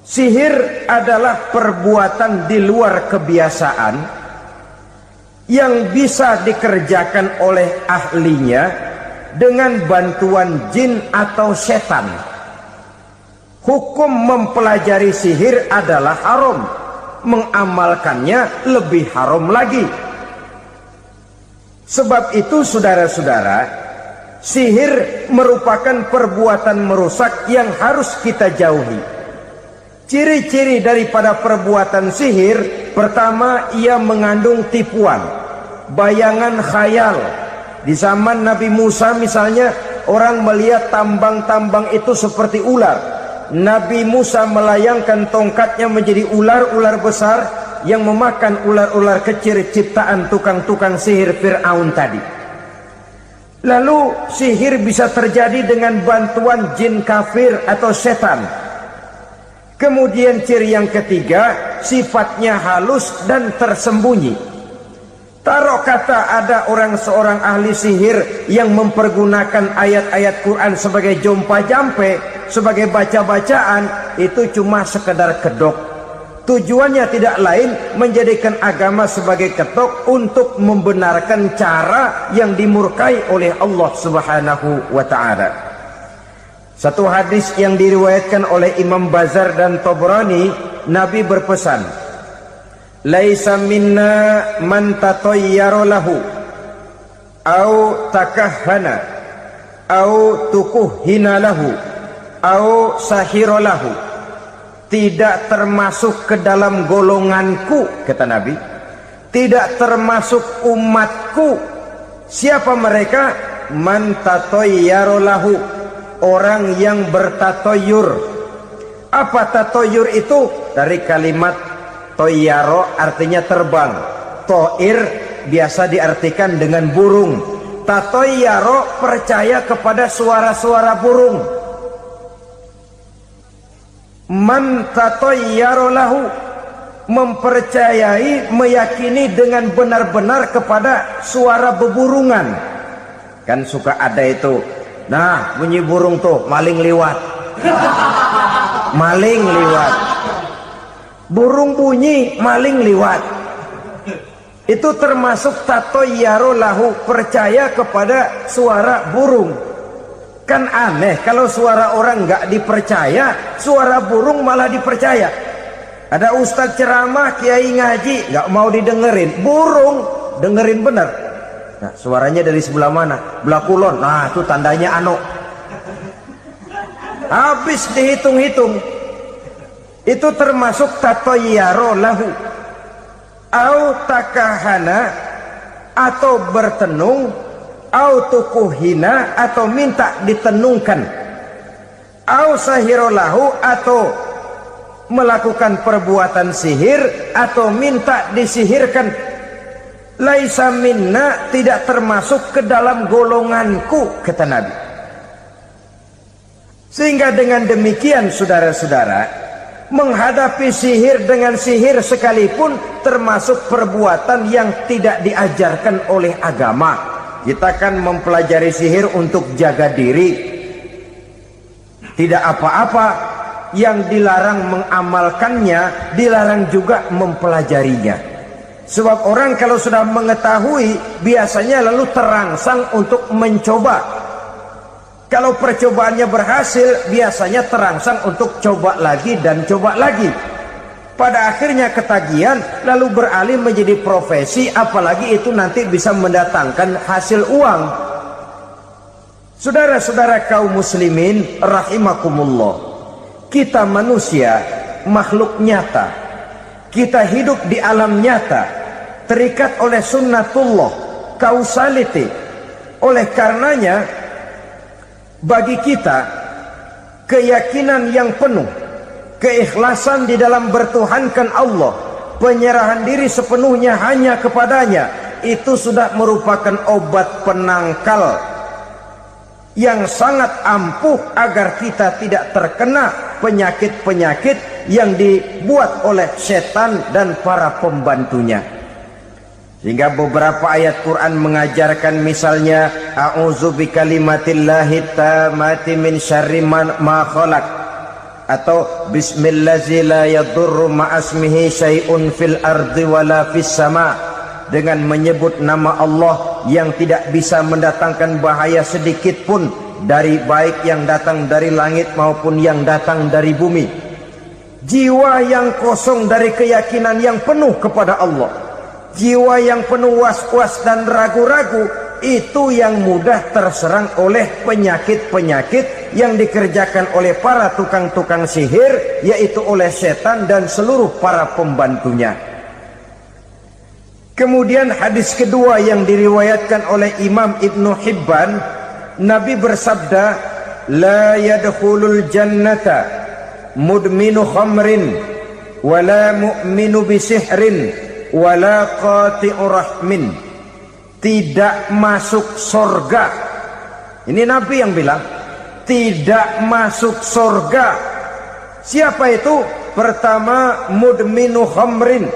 Sihir adalah perbuatan di luar kebiasaan yang bisa dikerjakan oleh ahlinya dengan bantuan jin atau setan. Hukum mempelajari sihir adalah haram, mengamalkannya lebih haram lagi. Sebab itu saudara-saudara, sihir merupakan perbuatan merusak yang harus kita jauhi. Ciri-ciri daripada perbuatan sihir, pertama, ia mengandung tipuan, bayangan khayal, Di zaman Nabi Musa misalnya, orang melihat tambang-tambang itu seperti ular. Nabi Musa melayangkan tongkatnya menjadi ular-ular besar yang memakan ular-ular kecil ciptaan tukang-tukang sihir Fir'aun tadi. Lalu sihir bisa terjadi dengan bantuan jin kafir atau setan. Kemudian ciri yang ketiga, sifatnya halus dan tersembunyi. Taruh kata ada seorang ahli sihir yang mempergunakan ayat-ayat Quran sebagai jompa-jampe, sebagai baca-bacaan, itu cuma sekedar kedok. Tujuannya tidak lain menjadikan agama sebagai ketok untuk membenarkan cara yang dimurkai oleh Allah Subhanahu wa ta'ala. Satu hadis yang diriwayatkan oleh Imam Bazar dan Tabrani, Nabi berpesan, laisa minna man tatayyara lahu au takahhana au tukuhina lahu au sahira lahu. Tidak termasuk ke dalam golonganku, kata Nabi, tidak termasuk umatku. Siapa mereka? Man tatayyara lahu, orang yang bertatoyur. Apa tatoyur itu? Dari kalimat toyaro, artinya terbang. Toir biasa diartikan dengan burung. Tatoyaro percaya kepada suara-suara burung. Man tatoyaro lahu, mempercayai, meyakini dengan benar-benar kepada suara beburungan. Kan suka ada itu, nah bunyi burung tuh, maling liwat. Maling liwat. Burung bunyi, maling liwat. Itu termasuk tatoyaro lahu, percaya kepada suara burung. Kan aneh kalau suara orang nggak dipercaya, suara burung malah dipercaya. Ada ustadz ceramah, kiai ngaji, nggak mau didengerin, burung dengerin bener. Nah, suaranya dari sebelah mana? Belah kulon. Nah, itu tandanya anu. Habis dihitung-hitung. Itu termasuk tatoyaro lahu. Au takahana, atau bertenung, au tukuhina, atau minta ditenungkan, au sahiro lahu, atau melakukan perbuatan sihir, atau minta disihirkan. Laisa minna, tidak termasuk ke dalam golonganku, kata Nabi. Sehingga dengan demikian, saudara-saudara, menghadapi sihir dengan sihir sekalipun termasuk perbuatan yang tidak diajarkan oleh agama. Kita kan mempelajari sihir untuk jaga diri, tidak apa-apa. Yang dilarang mengamalkannya, dilarang juga mempelajarinya. Sebab orang kalau sudah mengetahui, biasanya lalu terangsang untuk mencoba. Kalau percobaannya berhasil, biasanya terangsang untuk coba lagi dan coba lagi. Pada akhirnya ketagihan, lalu beralih menjadi profesi, apalagi itu nanti bisa mendatangkan hasil uang. Saudara-saudara kaum muslimin rahimakumullah, kita manusia makhluk nyata. Kita hidup di alam nyata, terikat oleh sunnatullah, causality. Oleh karenanya, bagi kita keyakinan yang penuh, keikhlasan di dalam bertuhankan Allah, penyerahan diri sepenuhnya hanya kepadanya, itu sudah merupakan obat penangkal yang sangat ampuh agar kita tidak terkena penyakit-penyakit yang dibuat oleh setan dan para pembantunya. Sehingga beberapa ayat Quran mengajarkan, misalnya a'udzu bikalimatillahi tammati min syarri ma khalaq, atau bismillazi la yadurru ma'asmihi syai'un fil ardi wala fis sama, dengan menyebut nama Allah yang tidak bisa mendatangkan bahaya sedikit pun, dari baik yang datang dari langit maupun yang datang dari bumi. Jiwa yang kosong dari keyakinan yang penuh kepada Allah, jiwa yang penuh was-was dan ragu-ragu, itu yang mudah terserang oleh penyakit-penyakit yang dikerjakan oleh para tukang-tukang sihir, yaitu oleh setan dan seluruh para pembantunya. Kemudian hadis kedua yang diriwayatkan oleh Imam Ibnu Hibban, Nabi bersabda, la yadkhulul jannata mudminu khamrin wala mu'minu bisihrin wala qati'u rahmin. Tidak masuk surga. Ini Nabi yang bilang, tidak masuk surga. Siapa itu? Pertama, mudminu khamrin,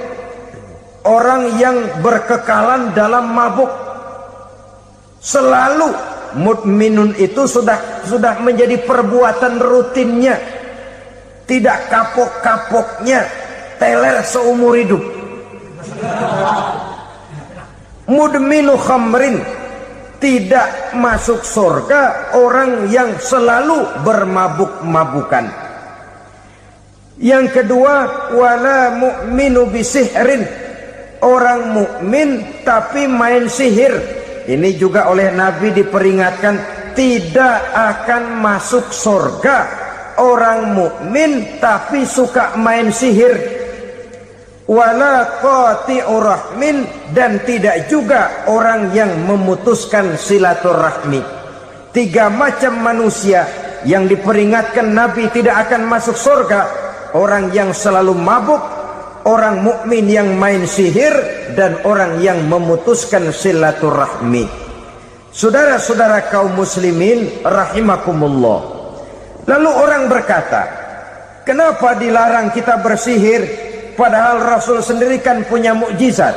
orang yang berkekalan dalam mabuk. Selalu mudminun itu sudah menjadi perbuatan rutinnya, tidak kapok-kapoknya, teler seumur hidup. Mudminu khamrin, tidak masuk surga orang yang selalu bermabuk-mabukan. Yang kedua, wala mu'minu bisihrin, orang mukmin tapi main sihir. Ini juga oleh Nabi diperingatkan, tidak akan masuk surga orang mukmin tapi suka main sihir. Wala qati'u rahmin, dan tidak juga orang yang memutuskan silaturahmi. Tiga macam manusia yang diperingatkan Nabi tidak akan masuk surga: orang yang selalu mabuk, orang mukmin yang main sihir, dan orang yang memutuskan silaturahmi. Saudara-saudara kaum muslimin rahimakumullah. Lalu orang berkata, kenapa dilarang kita bersihir? Padahal Rasul sendiri kan punya mukjizat.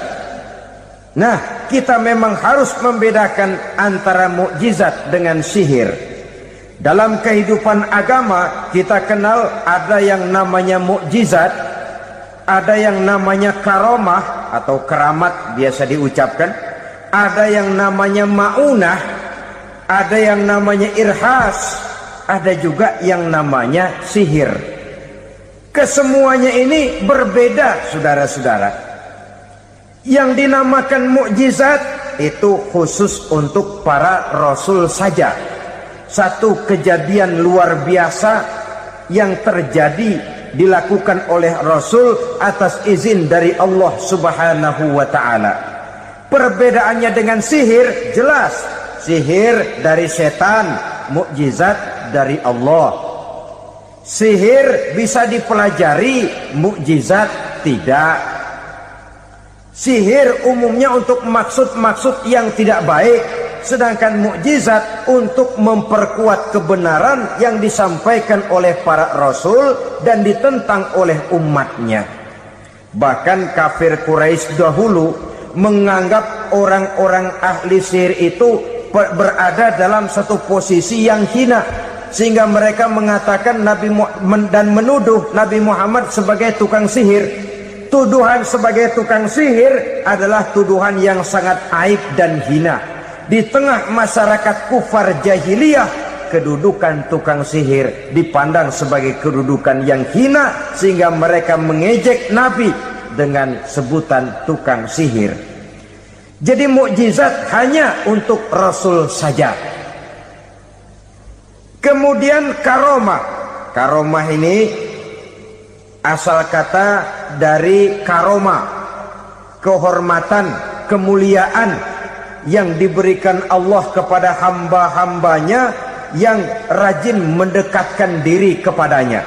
Nah, kita memang harus membedakan antara mukjizat dengan sihir. Dalam kehidupan agama kita kenal ada yang namanya mukjizat, ada yang namanya karomah atau keramat biasa diucapkan, ada yang namanya maunah, ada yang namanya irhas, ada juga yang namanya sihir. Kesemuanya ini berbeda, saudara-saudara. Yang dinamakan mukjizat itu khusus untuk para rasul saja. Satu kejadian luar biasa yang terjadi dilakukan oleh Rasul atas izin dari Allah Subhanahu wa ta'ala. Perbedaannya dengan sihir jelas. Sihir dari setan, mukjizat dari Allah. Sihir bisa dipelajari, mukjizat tidak. Sihir umumnya untuk maksud-maksud yang tidak baik, sedangkan mukjizat untuk memperkuat kebenaran yang disampaikan oleh para rasul dan ditentang oleh umatnya. Bahkan kafir Quraisy dahulu menganggap orang-orang ahli sihir itu berada dalam satu posisi yang hina, sehingga mereka mengatakan dan menuduh Nabi Muhammad sebagai tukang sihir. Tuduhan sebagai tukang sihir adalah tuduhan yang sangat aib dan hina. Di tengah masyarakat kufar jahiliyah, kedudukan tukang sihir dipandang sebagai kedudukan yang hina, sehingga mereka mengejek Nabi dengan sebutan tukang sihir. Jadi mukjizat hanya untuk Rasul saja. Kemudian karomah. Karomah ini asal kata dari karoma, kehormatan, kemuliaan yang diberikan Allah kepada hamba-hambanya yang rajin mendekatkan diri kepadanya.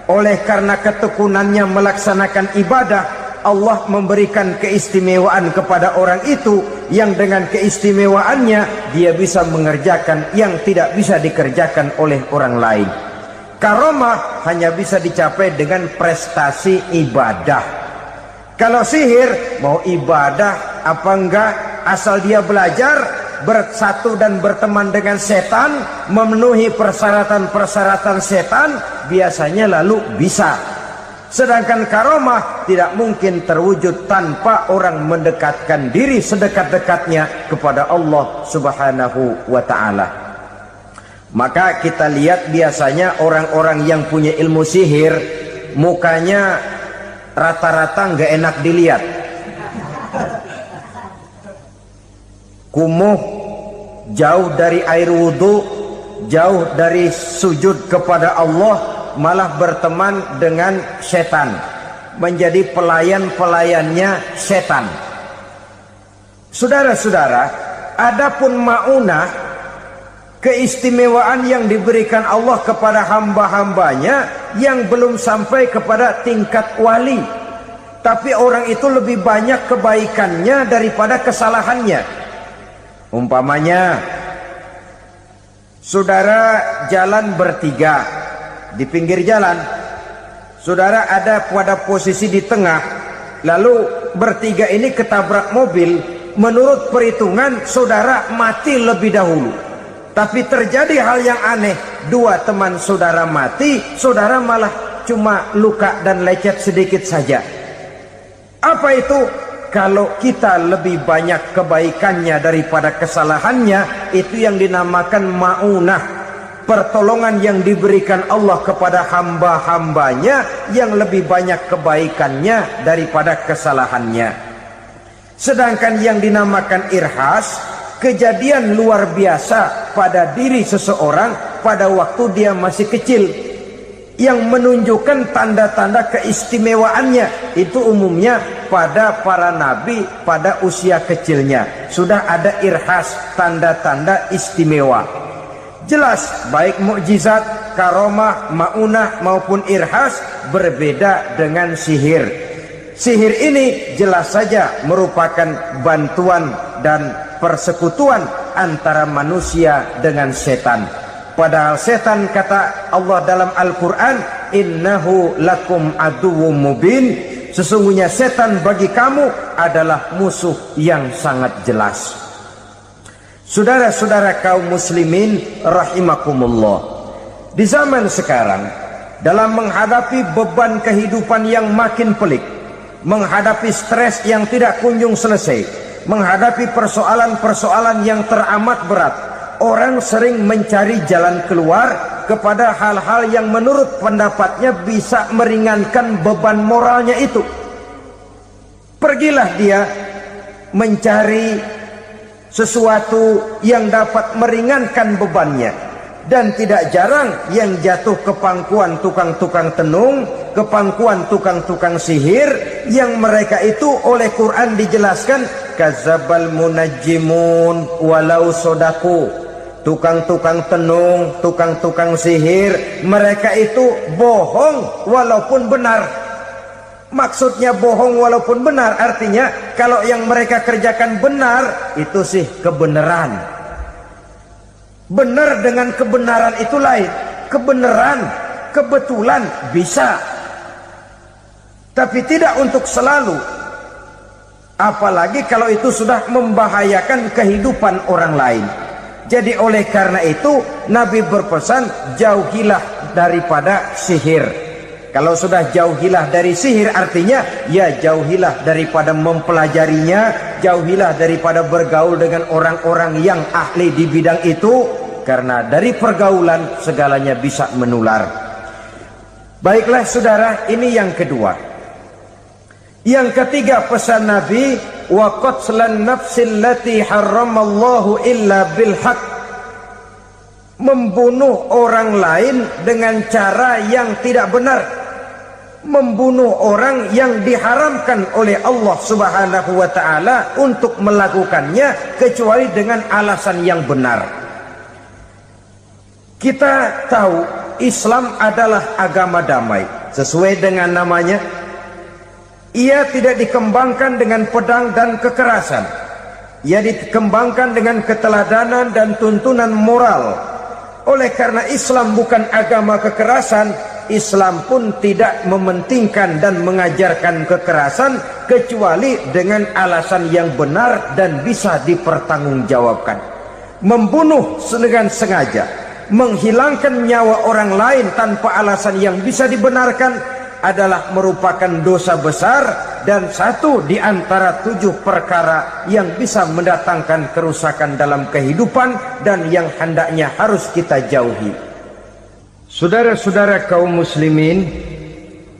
Oleh karena ketekunannya melaksanakan ibadah, Allah memberikan keistimewaan kepada orang itu, yang dengan keistimewaannya dia bisa mengerjakan yang tidak bisa dikerjakan oleh orang lain. Karomah hanya bisa dicapai dengan prestasi ibadah. Kalau sihir, mau ibadah apa enggak, asal dia belajar, bersatu dan berteman dengan setan, memenuhi persyaratan-persyaratan setan, biasanya lalu bisa. Sedangkan karomah tidak mungkin terwujud tanpa orang mendekatkan diri sedekat-dekatnya kepada Allah Subhanahu wa ta'ala. Maka kita lihat biasanya orang-orang yang punya ilmu sihir, mukanya rata-rata nggak enak dilihat. Kumuh, jauh dari air wudhu, jauh dari sujud kepada Allah, malah berteman dengan setan, menjadi pelayan-pelayannya setan. Saudara-saudara, adapun maunah, keistimewaan yang diberikan Allah kepada hamba-hambanya yang belum sampai kepada tingkat wali, tapi orang itu lebih banyak kebaikannya daripada kesalahannya. Umpamanya, saudara jalan bertiga di pinggir jalan, saudara ada pada posisi di tengah, lalu bertiga ini ketabrak mobil. Menurut perhitungan saudara mati lebih dahulu, tapi terjadi hal yang aneh, dua teman saudara mati, saudara malah cuma luka dan lecet sedikit saja. Apa itu? Kalau kita lebih banyak kebaikannya daripada kesalahannya, itu yang dinamakan maunah, pertolongan yang diberikan Allah kepada hamba-hambanya yang lebih banyak kebaikannya daripada kesalahannya. Sedangkan yang dinamakan irhas, kejadian luar biasa pada diri seseorang pada waktu dia masih kecil, yang menunjukkan tanda-tanda keistimewaannya. Itu umumnya pada para nabi pada usia kecilnya sudah ada irhas, tanda-tanda istimewa. Jelas baik mukjizat, karomah, maunah maupun irhas berbeda dengan sihir. Sihir ini jelas saja merupakan bantuan dan persekutuan antara manusia dengan setan. Padahal setan, kata Allah dalam Al-Quran, innahu lakum aduwwum mubin, sesungguhnya setan bagi kamu adalah musuh yang sangat jelas. Saudara-saudara kaum muslimin rahimakumullah, di zaman sekarang dalam menghadapi beban kehidupan yang makin pelik, menghadapi stres yang tidak kunjung selesai, menghadapi persoalan-persoalan yang teramat berat, orang sering mencari jalan keluar kepada hal-hal yang menurut pendapatnya bisa meringankan beban moralnya itu. Pergilah dia mencari sesuatu yang dapat meringankan bebannya. Dan tidak jarang yang jatuh ke pangkuan tukang-tukang tenung, ke pangkuan tukang-tukang sihir, yang mereka itu oleh Quran dijelaskan kazabal munajjimun walau sodaku. Tukang-tukang tenung, tukang-tukang sihir, mereka itu bohong walaupun benar. Maksudnya bohong walaupun benar, artinya kalau yang mereka kerjakan benar, itu sih kebenaran. Benar dengan kebenaran itu lain. Kebenaran, kebetulan bisa, tapi tidak untuk selalu. Apalagi kalau itu sudah membahayakan kehidupan orang lain. Jadi oleh karena itu Nabi berpesan, jauhilah daripada sihir. Kalau sudah jauhilah dari sihir, artinya ya jauhilah daripada mempelajarinya, jauhilah daripada bergaul dengan orang-orang yang ahli di bidang itu, karena dari pergaulan segalanya bisa menular. Baiklah saudara, ini yang kedua. Yang ketiga pesan Nabi, wa qatlan nafsil lati harramallahu illa bil haq, membunuh orang lain dengan cara yang tidak benar, membunuh orang yang diharamkan oleh Allah Subhanahu wa ta'ala untuk melakukannya kecuali dengan alasan yang benar. Kita tahu Islam adalah agama damai, sesuai dengan namanya. Ia tidak dikembangkan dengan pedang dan kekerasan. Ia dikembangkan dengan keteladanan dan tuntunan moral. Oleh karena Islam bukan agama kekerasan, Islam pun tidak mementingkan dan mengajarkan kekerasan kecuali dengan alasan yang benar dan bisa dipertanggungjawabkan. Membunuh dengan sengaja, menghilangkan nyawa orang lain tanpa alasan yang bisa dibenarkan adalah merupakan dosa besar dan satu di antara 7 perkara yang bisa mendatangkan kerusakan dalam kehidupan dan yang hendaknya harus kita jauhi. Saudara-saudara kaum muslimin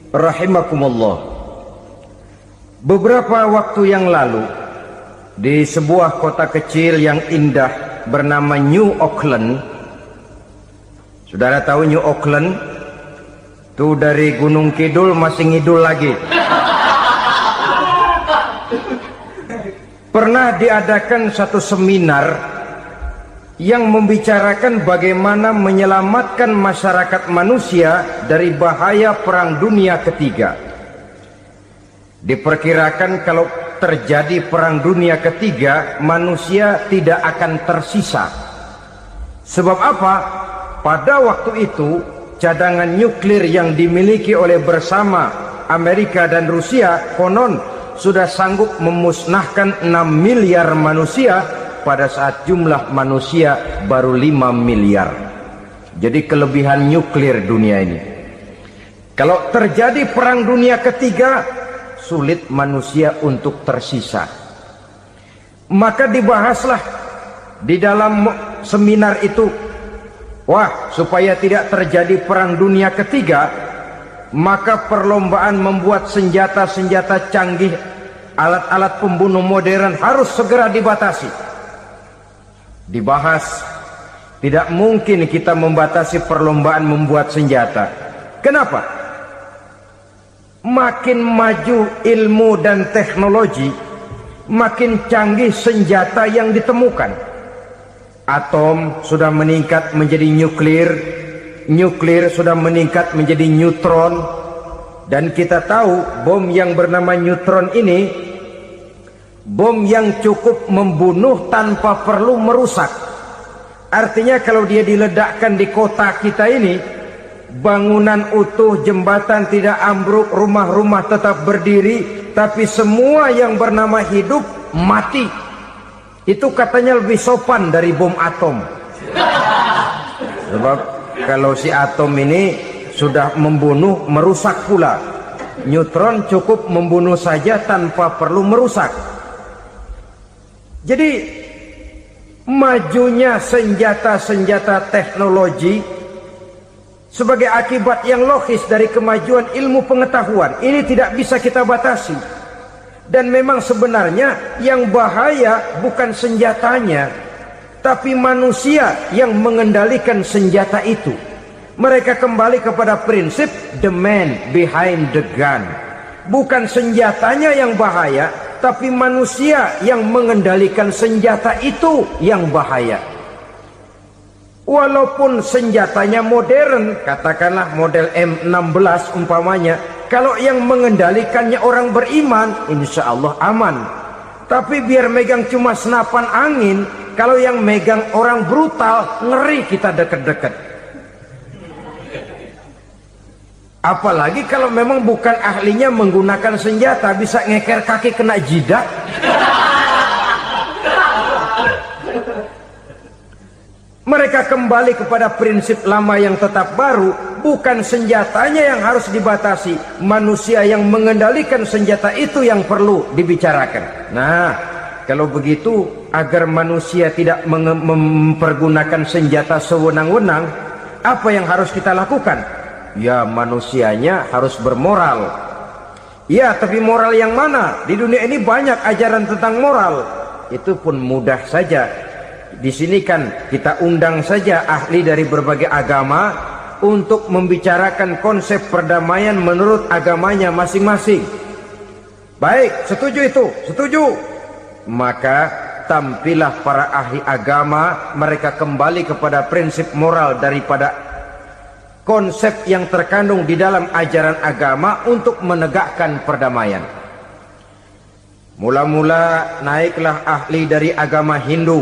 rahimakumullah, beberapa waktu yang lalu di sebuah kota kecil yang indah bernama New Auckland. Saudara tahu New Auckland? Itu dari Gunung Kidul masih ngidul lagi. pernah diadakan satu seminar yang membicarakan bagaimana menyelamatkan masyarakat manusia dari bahaya Perang Dunia Ketiga. Diperkirakan kalau terjadi Perang Dunia Ketiga, manusia tidak akan tersisa. Sebab apa? Pada waktu itu, cadangan nuklir yang dimiliki oleh bersama Amerika dan Rusia konon sudah sanggup memusnahkan 6 miliar manusia pada saat jumlah manusia baru 5 miliar. Jadi kelebihan nuklir dunia ini. Kalau terjadi Perang Dunia Ketiga, sulit manusia untuk tersisa. Maka dibahaslah di dalam seminar itu, wah, supaya tidak terjadi Perang Dunia Ketiga, maka perlombaan membuat senjata-senjata canggih, alat-alat pembunuh modern harus segera dibatasi. Dibahas, tidak mungkin kita membatasi perlombaan membuat senjata. Kenapa? Makin maju ilmu dan teknologi, makin canggih senjata yang ditemukan. Atom sudah meningkat menjadi nuklir, nuklir sudah meningkat menjadi neutron, dan kita tahu bom yang bernama neutron ini bom yang cukup membunuh tanpa perlu merusak. Artinya kalau dia diledakkan di kota kita ini, bangunan utuh, jembatan tidak ambruk, rumah-rumah tetap berdiri, tapi semua yang bernama hidup mati. Itu katanya lebih sopan dari bom atom. Sebab kalau si atom ini sudah membunuh, merusak pula. Neutron cukup membunuh saja tanpa perlu merusak. Jadi majunya senjata-senjata teknologi sebagai akibat yang logis dari kemajuan ilmu pengetahuan ini tidak bisa kita batasi. Dan memang sebenarnya yang bahaya bukan senjatanya, tapi manusia yang mengendalikan senjata itu. Mereka kembali kepada prinsip the man behind the gun. Bukan senjatanya yang bahaya, tapi manusia yang mengendalikan senjata itu yang bahaya. Walaupun senjatanya modern, katakanlah model M16 umpamanya, kalau yang mengendalikannya orang beriman, insya Allah aman. Tapi biar megang cuma senapan angin, kalau yang megang orang brutal, ngeri kita deket-deket. Apalagi kalau memang bukan ahlinya menggunakan senjata, bisa ngeker kaki kena jidat. Mereka kembali kepada prinsip lama yang tetap baru. Bukan senjatanya yang harus dibatasi, manusia yang mengendalikan senjata itu yang perlu dibicarakan. Nah, kalau begitu, agar manusia tidak mempergunakan senjata sewenang-wenang, apa yang harus kita lakukan? Ya, manusianya harus bermoral. Ya, tapi moral yang mana? Di dunia ini banyak ajaran tentang moral. Itu pun mudah saja. Di sini kan kita undang saja ahli dari berbagai agama untuk membicarakan konsep perdamaian menurut agamanya masing-masing. Baik, setuju itu? Setuju. Maka tampillah para ahli agama, mereka kembali kepada prinsip moral daripada konsep yang terkandung di dalam ajaran agama untuk menegakkan perdamaian. Mula-mula naiklah ahli dari agama Hindu,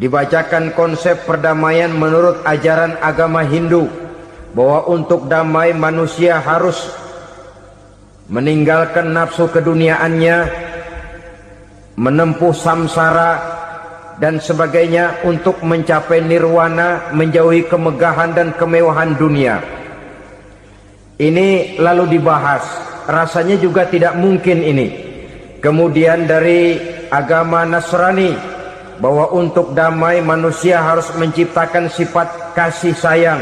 dibacakan konsep perdamaian menurut ajaran agama Hindu, bahwa untuk damai manusia harus meninggalkan nafsu keduniaannya, menempuh samsara dan sebagainya untuk mencapai nirwana, menjauhi kemegahan dan kemewahan dunia. Ini lalu dibahas, rasanya juga tidak mungkin ini. Kemudian dari agama Nasrani, bahwa untuk damai manusia harus menciptakan sifat kasih sayang.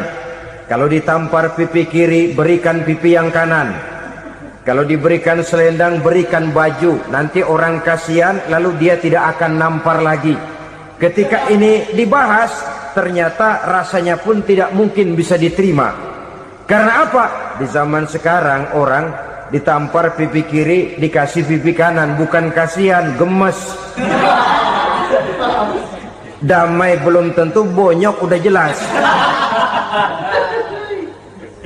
Kalau ditampar pipi kiri, berikan pipi yang kanan. Kalau diberikan selendang, berikan baju. Nanti orang kasihan, lalu dia tidak akan nampar lagi. Ketika ini dibahas, ternyata rasanya pun tidak mungkin bisa diterima. Karena apa? Di zaman sekarang orang ditampar pipi kiri, dikasih pipi kanan. Bukan kasihan, gemes. Damai belum tentu, bonyok udah jelas.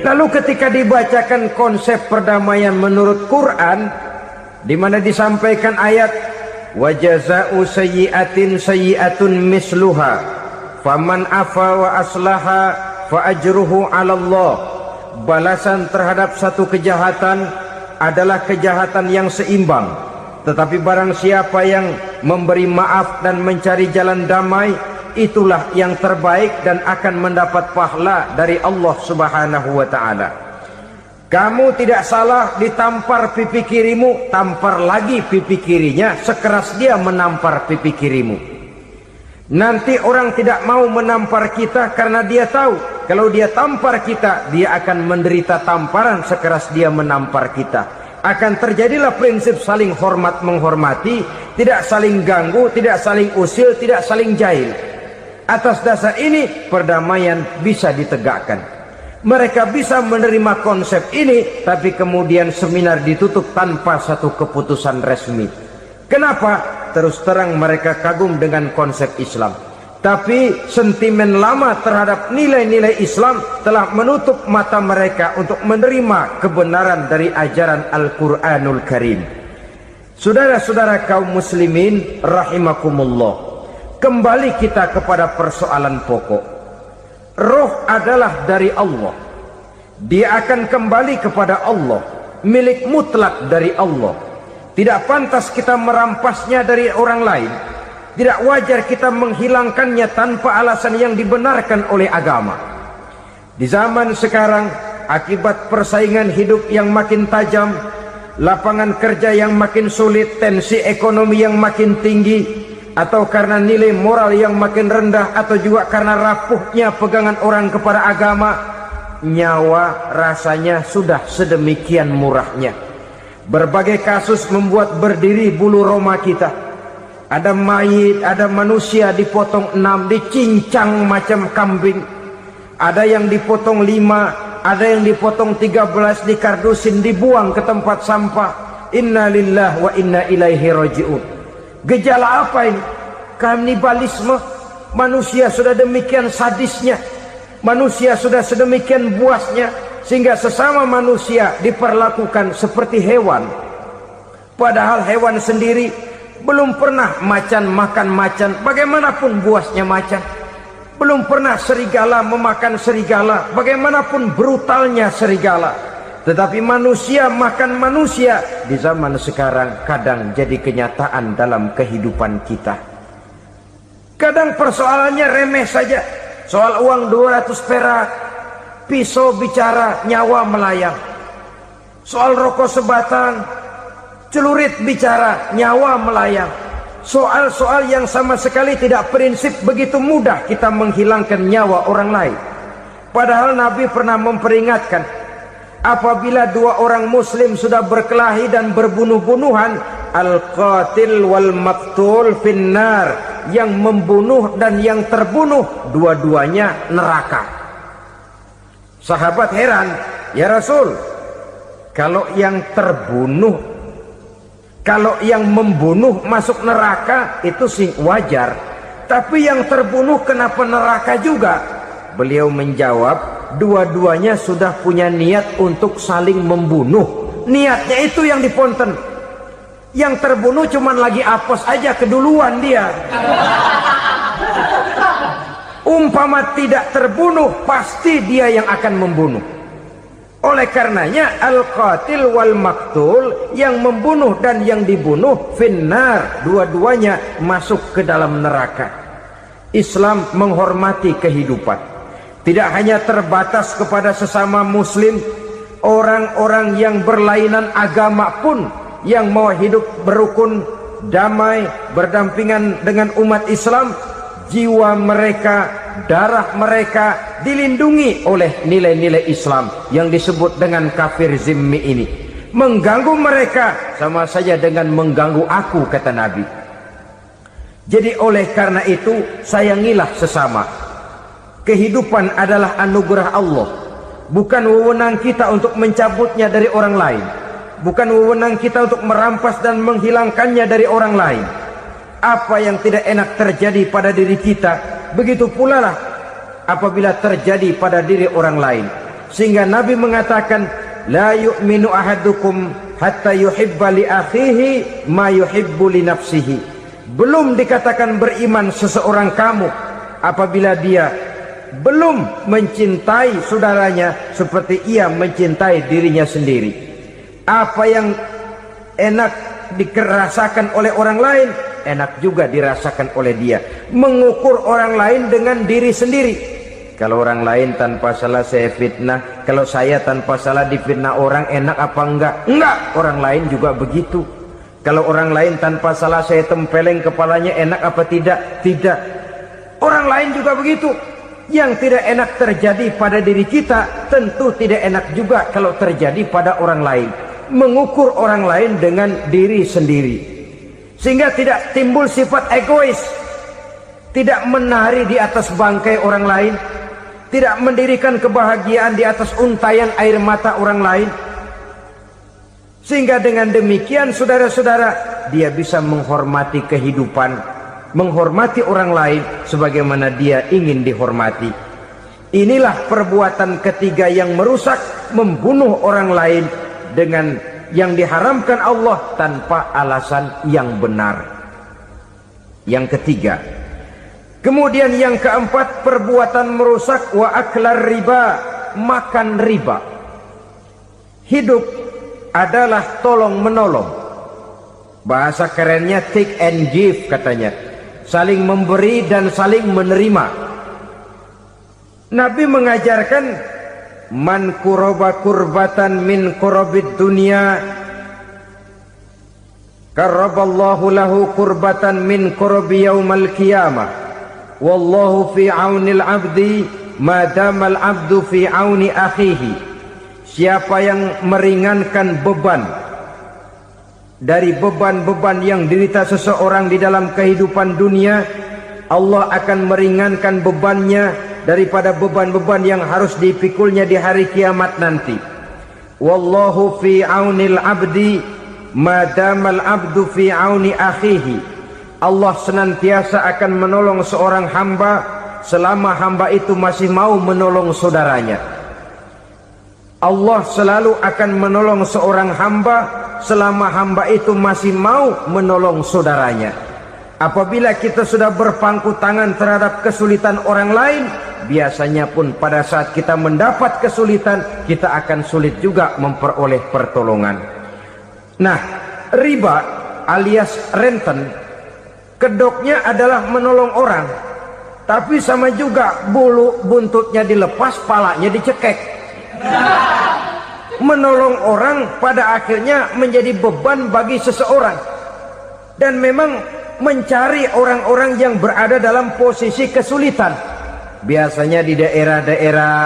Lalu ketika dibacakan konsep perdamaian menurut Quran, di mana disampaikan ayat wa jazaa'u sayyi'atin sayyi'atun misluha faman afa wa aslaha fa ajruhu 'ala Allah. Balasan terhadap satu kejahatan adalah kejahatan yang seimbang, tetapi barang siapa yang memberi maaf dan mencari jalan damai, itulah yang terbaik dan akan mendapat pahala dari Allah Subhanahu wa ta'ala. Kamu tidak salah ditampar pipi kirimu, tampar lagi pipi kirinya sekeras dia menampar pipi kirimu. Nanti orang tidak mau menampar kita karena dia tahu kalau dia tampar kita, dia akan menderita tamparan sekeras dia menampar kita. Akan terjadilah prinsip saling hormat menghormati, tidak saling ganggu, tidak saling usil, tidak saling jahil. Atas dasar ini perdamaian bisa ditegakkan. Mereka bisa menerima konsep ini, tapi kemudian seminar ditutup tanpa satu keputusan resmi. Kenapa? Terus terang mereka kagum dengan konsep Islam, tapi sentimen lama terhadap nilai-nilai Islam telah menutup mata mereka untuk menerima kebenaran dari ajaran Al-Quranul Karim. Saudara-saudara kaum muslimin rahimakumullah, kembali kita kepada persoalan pokok. Roh adalah dari Allah, dia akan kembali kepada Allah, milik mutlak dari Allah. Tidak pantas kita merampasnya dari orang lain. Tidak wajar kita menghilangkannya tanpa alasan yang dibenarkan oleh agama. Di zaman sekarang, akibat persaingan hidup yang makin tajam, lapangan kerja yang makin sulit, tensi ekonomi yang makin tinggi, atau karena nilai moral yang makin rendah, atau juga karena rapuhnya pegangan orang kepada agama, nyawa rasanya sudah sedemikian murahnya. Berbagai kasus membuat berdiri bulu roma kita. Ada mayit, ada manusia dipotong 6, dicincang macam kambing. Ada yang dipotong 5, ada yang dipotong 13, dikardusin, dibuang ke tempat sampah. Inna lillahi wa inna ilaihi raji'un. Gejala apa ini? Kanibalisme. Manusia sudah demikian sadisnya, manusia sudah sedemikian buasnya, sehingga sesama manusia diperlakukan seperti hewan. Padahal hewan sendiri belum pernah macan makan macan, bagaimanapun buasnya macan. Belum pernah serigala memakan serigala, bagaimanapun brutalnya serigala. Tetapi manusia makan manusia di zaman sekarang kadang jadi kenyataan dalam kehidupan kita. Kadang persoalannya remeh saja, soal uang 200 perak, pisau bicara, nyawa melayang. Soal rokok sebatang, celurit bicara, nyawa melayang. Soal-soal yang sama sekali tidak prinsip, begitu mudah kita menghilangkan nyawa orang lain. Padahal Nabi pernah memperingatkan, apabila dua orang muslim sudah berkelahi dan berbunuh-bunuhan, al-qatil wal maktul finnar, yang membunuh dan yang terbunuh dua-duanya neraka. Sahabat heran, ya Rasul, kalau yang terbunuh, kalau yang membunuh masuk neraka itu sih wajar, tapi yang terbunuh kenapa neraka juga? Beliau menjawab, dua-duanya sudah punya niat untuk saling membunuh. Niatnya itu yang diponten. Yang terbunuh cuman lagi apes aja, keduluan dia. Umpama tidak terbunuh, pasti dia yang akan membunuh. Oleh karenanya al-qatil wal maktul, yang membunuh dan yang dibunuh finnar, dua-duanya masuk ke dalam neraka. Islam menghormati kehidupan, tidak hanya terbatas kepada sesama muslim. Orang-orang yang berlainan agama pun yang mau hidup berukun, damai, berdampingan dengan umat Islam, jiwa mereka, darah mereka dilindungi oleh nilai-nilai Islam yang disebut dengan kafir zimmi ini. Mengganggu mereka sama saja dengan mengganggu aku, kata Nabi. Jadi oleh karena itu, sayangilah sesama. Kehidupan adalah anugerah Allah, bukan wewenang kita untuk mencabutnya dari orang lain. bukan wewenang kita untuk merampas dan menghilangkannya dari orang lain. Apa yang tidak enak terjadi pada diri kita, begitu pula lah apabila terjadi pada diri orang lain. Sehingga Nabi mengatakan, la yu'minu ahadukum hatta yuhibba li akhihi ma yuhibbu li nafsihi. Belum dikatakan beriman seseorang kamu apabila dia belum mencintai saudaranya seperti ia mencintai dirinya sendiri. Apa yang enak dirasakan oleh orang lain, enak juga dirasakan oleh dia. Mengukur orang lain dengan diri sendiri. Kalau orang lain tanpa salah saya fitnah, kalau saya tanpa salah difitnah orang, enak apa enggak? Enggak, orang lain juga begitu. Kalau orang lain tanpa salah saya tempeleng kepalanya, enak apa tidak? Tidak. Orang lain juga begitu. Yang tidak enak terjadi pada diri kita, tentu tidak enak juga kalau terjadi pada orang lain. Mengukur orang lain dengan diri sendiri, sehingga tidak timbul sifat egois, tidak menari di atas bangkai orang lain, tidak mendirikan kebahagiaan di atas untayan air mata orang lain. Sehingga dengan demikian saudara-saudara, dia bisa menghormati kehidupan, menghormati orang lain sebagaimana dia ingin dihormati. Inilah perbuatan ketiga yang merusak, membunuh orang lain dengan yang diharamkan Allah tanpa alasan yang benar. Yang ketiga. Kemudian yang keempat, perbuatan merusak wa aklar riba, makan riba. Hidup adalah tolong menolong. Bahasa kerennya take and give katanya. Saling memberi dan saling menerima. Nabi mengajarkan, man kuraba kurbatan min kurabid dunia karaballahu lahu kurbatan min kurabi yaumal qiyamah wallahu fi aunil abdi madamal abdu fi auni akhihi. Siapa yang meringankan beban dari beban-beban yang dirita seseorang di dalam kehidupan dunia, Allah akan meringankan bebannya daripada beban-beban yang harus dipikulnya di hari kiamat nanti. Wallahu fi aunil abdi madamal abdu fi auni akhihi. Allah senantiasa akan menolong seorang hamba selama hamba itu masih mau menolong saudaranya. Allah selalu akan menolong seorang hamba selama hamba itu masih mau menolong saudaranya. Apabila kita sudah berpangku tangan terhadap kesulitan orang lain, biasanya pun pada saat kita mendapat kesulitan, kita akan sulit juga memperoleh pertolongan. Nah, riba alias renten, kedoknya adalah menolong orang, tapi sama juga bulu buntutnya dilepas, palanya dicekek. Menolong orang pada akhirnya menjadi beban bagi seseorang. Dan memang mencari orang-orang yang berada dalam posisi kesulitan. Biasanya di daerah-daerah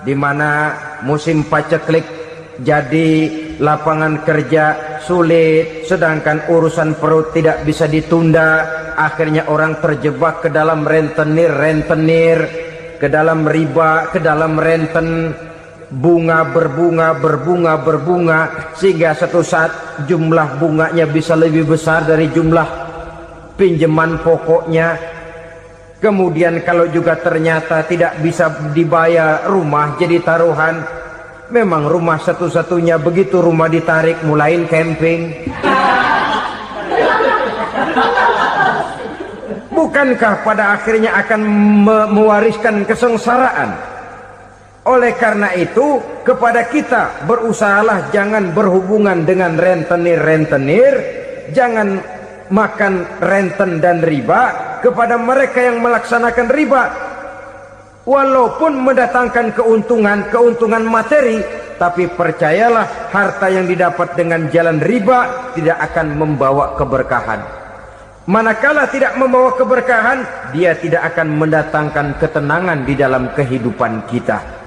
di mana musim paceklik jadi lapangan kerja sulit, sedangkan urusan perut tidak bisa ditunda, akhirnya orang terjebak ke dalam rentenir, ke dalam riba, ke dalam renten. Bunga berbunga, sehingga satu saat jumlah bunganya bisa lebih besar dari jumlah pinjaman pokoknya. Kemudian kalau juga ternyata tidak bisa dibayar, rumah jadi taruhan. Memang rumah satu-satunya, begitu rumah ditarik mulain camping. Bukankah pada akhirnya akan mewariskan kesengsaraan? Oleh karena itu, kepada kita berusahalah jangan berhubungan dengan rentenir, jangan makan renten dan riba. Kepada mereka yang melaksanakan riba, walaupun mendatangkan keuntungan materi, tapi percayalah harta yang didapat dengan jalan riba tidak akan membawa keberkahan. Manakala tidak membawa keberkahan, dia tidak akan mendatangkan ketenangan di dalam kehidupan kita.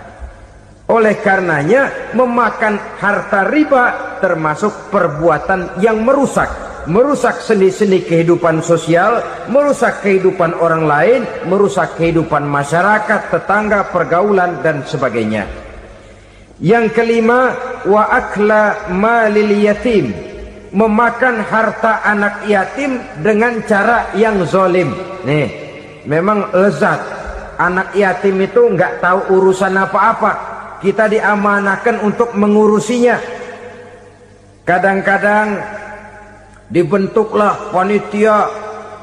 Oleh karenanya, memakan harta riba termasuk perbuatan yang merusak sendi-sendi kehidupan sosial, merusak kehidupan orang lain, merusak kehidupan masyarakat, tetangga, pergaulan dan sebagainya. Yang kelima, wa akla malil yatim, memakan harta anak yatim dengan cara yang zolim. Nih, memang lezat. Anak yatim itu nggak tahu urusan apa-apa. Kita diamanahkan untuk mengurusinya. Kadang-kadang dibentuklah panitia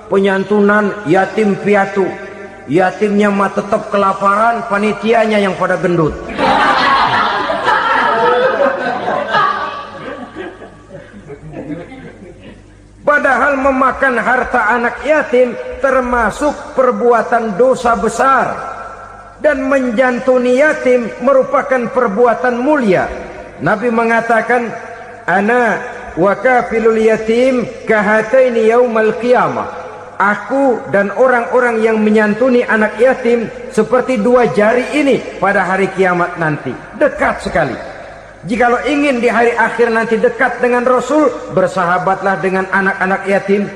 penyantunan yatim piatu. Yatimnya mah tetap kelaparan, panitianya yang pada gendut. Padahal memakan harta anak yatim termasuk perbuatan dosa besar, dan menjantuni yatim merupakan perbuatan mulia. Nabi mengatakan, ana wa kafilul yatim kahataini yaumal qiyamah. Aku dan orang-orang yang menyantuni anak yatim seperti dua jari ini pada hari kiamat nanti. Dekat sekali. Jikalau ingin di hari akhir nanti dekat dengan Rasul, bersahabatlah dengan anak-anak yatim.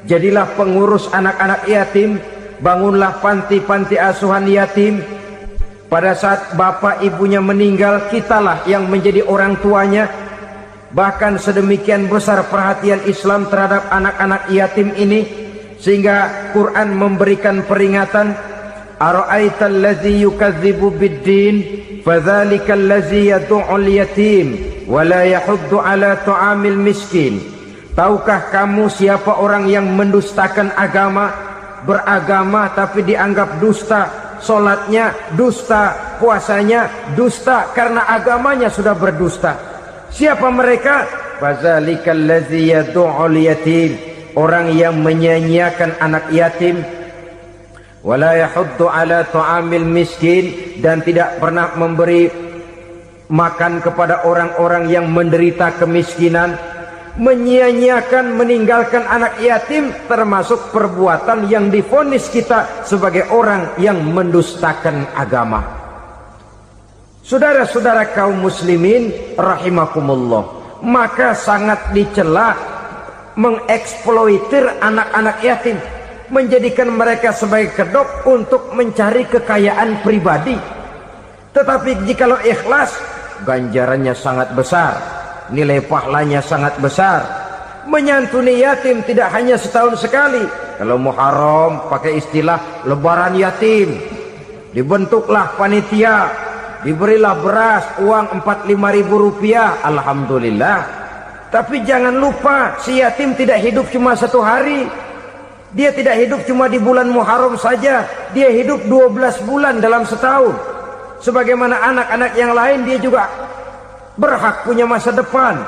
Jadilah pengurus anak-anak yatim. Bangunlah panti-panti asuhan yatim. Pada saat bapak ibunya meninggal, kitalah yang menjadi orang tuanya. Bahkan sedemikian besar perhatian Islam terhadap anak-anak yatim ini, sehingga Quran memberikan peringatan, ara'aital ladzi yukadzibu bid-din fadzalikal ladzi yad'ul yatim wa la yahuddu ala ta'amil miskin. Tahukah kamu siapa orang yang mendustakan agama, beragama tapi dianggap dusta, salatnya dusta, puasanya dusta karena agamanya sudah berdusta. Siapa mereka? Fadzalikal ladzi yad'ul yatim, orang yang menyia-nyiakan anak yatim, wala yahuddu ala ta'amil miskin, dan tidak pernah memberi makan kepada orang-orang yang menderita kemiskinan. Menyia-nyiakan, meninggalkan anak yatim termasuk perbuatan yang divonis kita sebagai orang yang mendustakan agama. Saudara-saudara kaum muslimin rahimakumullah, maka sangat dicela mengeksploitir anak-anak yatim, menjadikan mereka sebagai kedok untuk mencari kekayaan pribadi. Tetapi jikalau ikhlas, ganjarannya sangat besar, nilai pahalanya sangat besar. Menyantuni yatim tidak hanya setahun sekali. Kalau Muharram pakai istilah lebaran yatim, dibentuklah panitia, diberilah beras, uang 45.000 rupiah, alhamdulillah. Tapi jangan lupa, si yatim tidak hidup cuma satu hari. Dia tidak hidup cuma di bulan Muharram saja. Dia hidup 12 bulan dalam setahun. Sebagaimana anak-anak yang lain, dia juga berhak punya masa depan.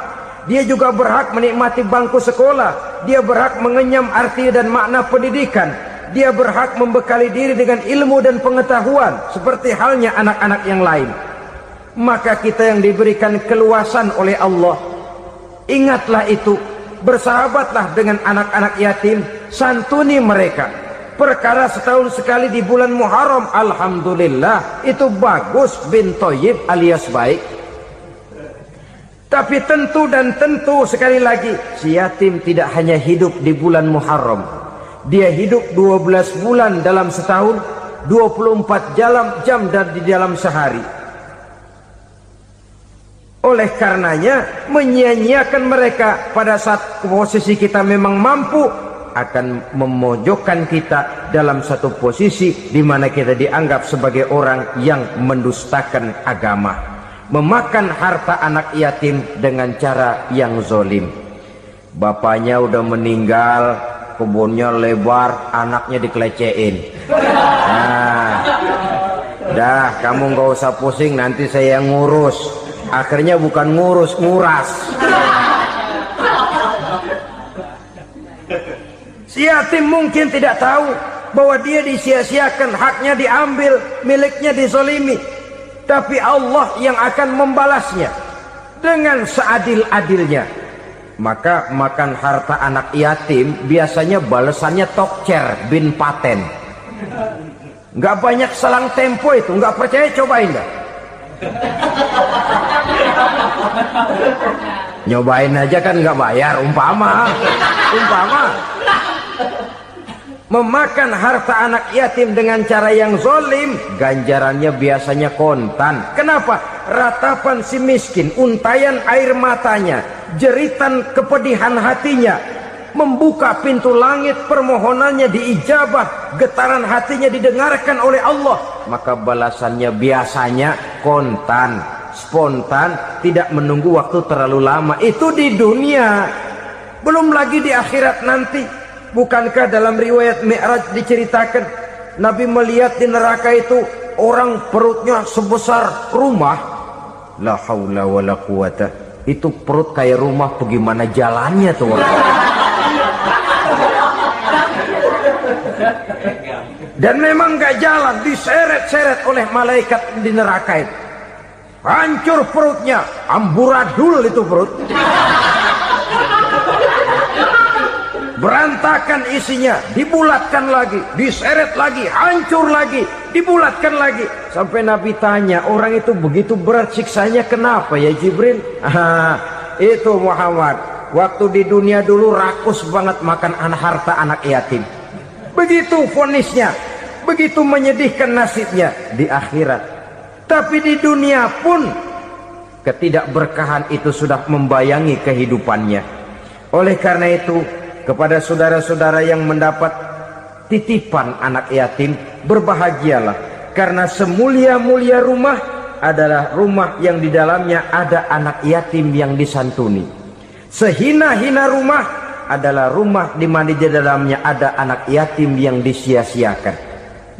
Dia juga berhak menikmati bangku sekolah. Dia berhak mengenyam arti dan makna pendidikan. Dia berhak membekali diri dengan ilmu dan pengetahuan, seperti halnya anak-anak yang lain. Maka kita yang diberikan keluasan oleh Allah, ingatlah itu, bersahabatlah dengan anak-anak yatim, santuni mereka. Perkara setahun sekali di bulan Muharram, alhamdulillah, itu bagus, bin Thayyib alias baik. Tapi tentu dan tentu sekali lagi, si yatim tidak hanya hidup di bulan Muharram. Dia hidup 12 bulan dalam setahun, 24 jam di dalam sehari. Oleh karenanya, menyia-nyiakan mereka pada saat posisi kita memang mampu akan memojokkan kita dalam satu posisi di mana kita dianggap sebagai orang yang mendustakan agama, memakan harta anak yatim dengan cara yang zolim. Bapaknya udah meninggal, kebunnya lebar, anaknya dikelecehin. Nah, dah kamu nggak usah pusing, nanti saya yang ngurus. Akhirnya bukan ngurus, nguras. Si yatim mungkin tidak tahu bahwa dia disia-siakan, haknya diambil, miliknya dizolimi. Tapi Allah yang akan membalasnya dengan seadil-adilnya. Maka makan harta anak yatim biasanya balasannya tokcer bin paten. Nggak banyak selang tempo itu, nggak percaya cobain dah. Nyobain aja kan nggak bayar, umpama. Memakan harta anak yatim dengan cara yang zolim, ganjarannya biasanya kontan. Kenapa? ratapan si miskin, untayan air matanya, jeritan kepedihan hatinya, membuka pintu langit, permohonannya diijabah, getaran hatinya didengarkan oleh Allah, maka balasannya biasanya kontan, spontan, tidak menunggu waktu terlalu lama. Itu di dunia, belum lagi di akhirat nanti. Bukankah dalam riwayat Mi'raj diceritakan Nabi melihat di neraka itu orang perutnya sebesar rumah? La haula wala quwata. Itu perut kayak rumah, bagaimana jalannya tuh orang? Dan memang gak jalan, diseret-seret oleh malaikat di neraka itu. Hancur perutnya, amburadul itu perut. Berantakan isinya, dibulatkan lagi, diseret lagi, hancur lagi, dibulatkan lagi. Sampai Nabi tanya, orang itu begitu berat siksanya kenapa ya Jibril? Itu Muhammad, waktu di dunia dulu rakus banget makan harta anak yatim. Begitu vonisnya, begitu menyedihkan nasibnya di akhirat. Tapi di dunia pun ketidakberkahan itu sudah membayangi kehidupannya. Oleh karena itu, kepada saudara-saudara yang mendapat titipan anak yatim, berbahagialah, karena semulia-mulia rumah adalah rumah yang di dalamnya ada anak yatim yang disantuni. Sehina-hina rumah adalah rumah di mana di dalamnya ada anak yatim yang disia-siakan.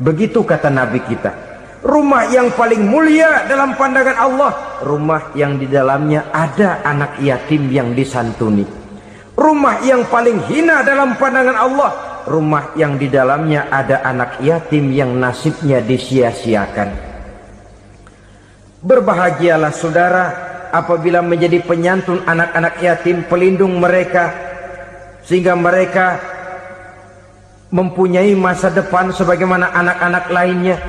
Begitu kata Nabi kita. Rumah yang paling mulia dalam pandangan Allah, rumah yang di dalamnya ada anak yatim yang disantuni. Rumah yang paling hina dalam pandangan Allah, rumah yang di dalamnya ada anak yatim yang nasibnya disia-siakan. Berbahagialah saudara apabila menjadi penyantun anak-anak yatim, pelindung mereka, sehingga mereka mempunyai masa depan sebagaimana anak-anak lainnya.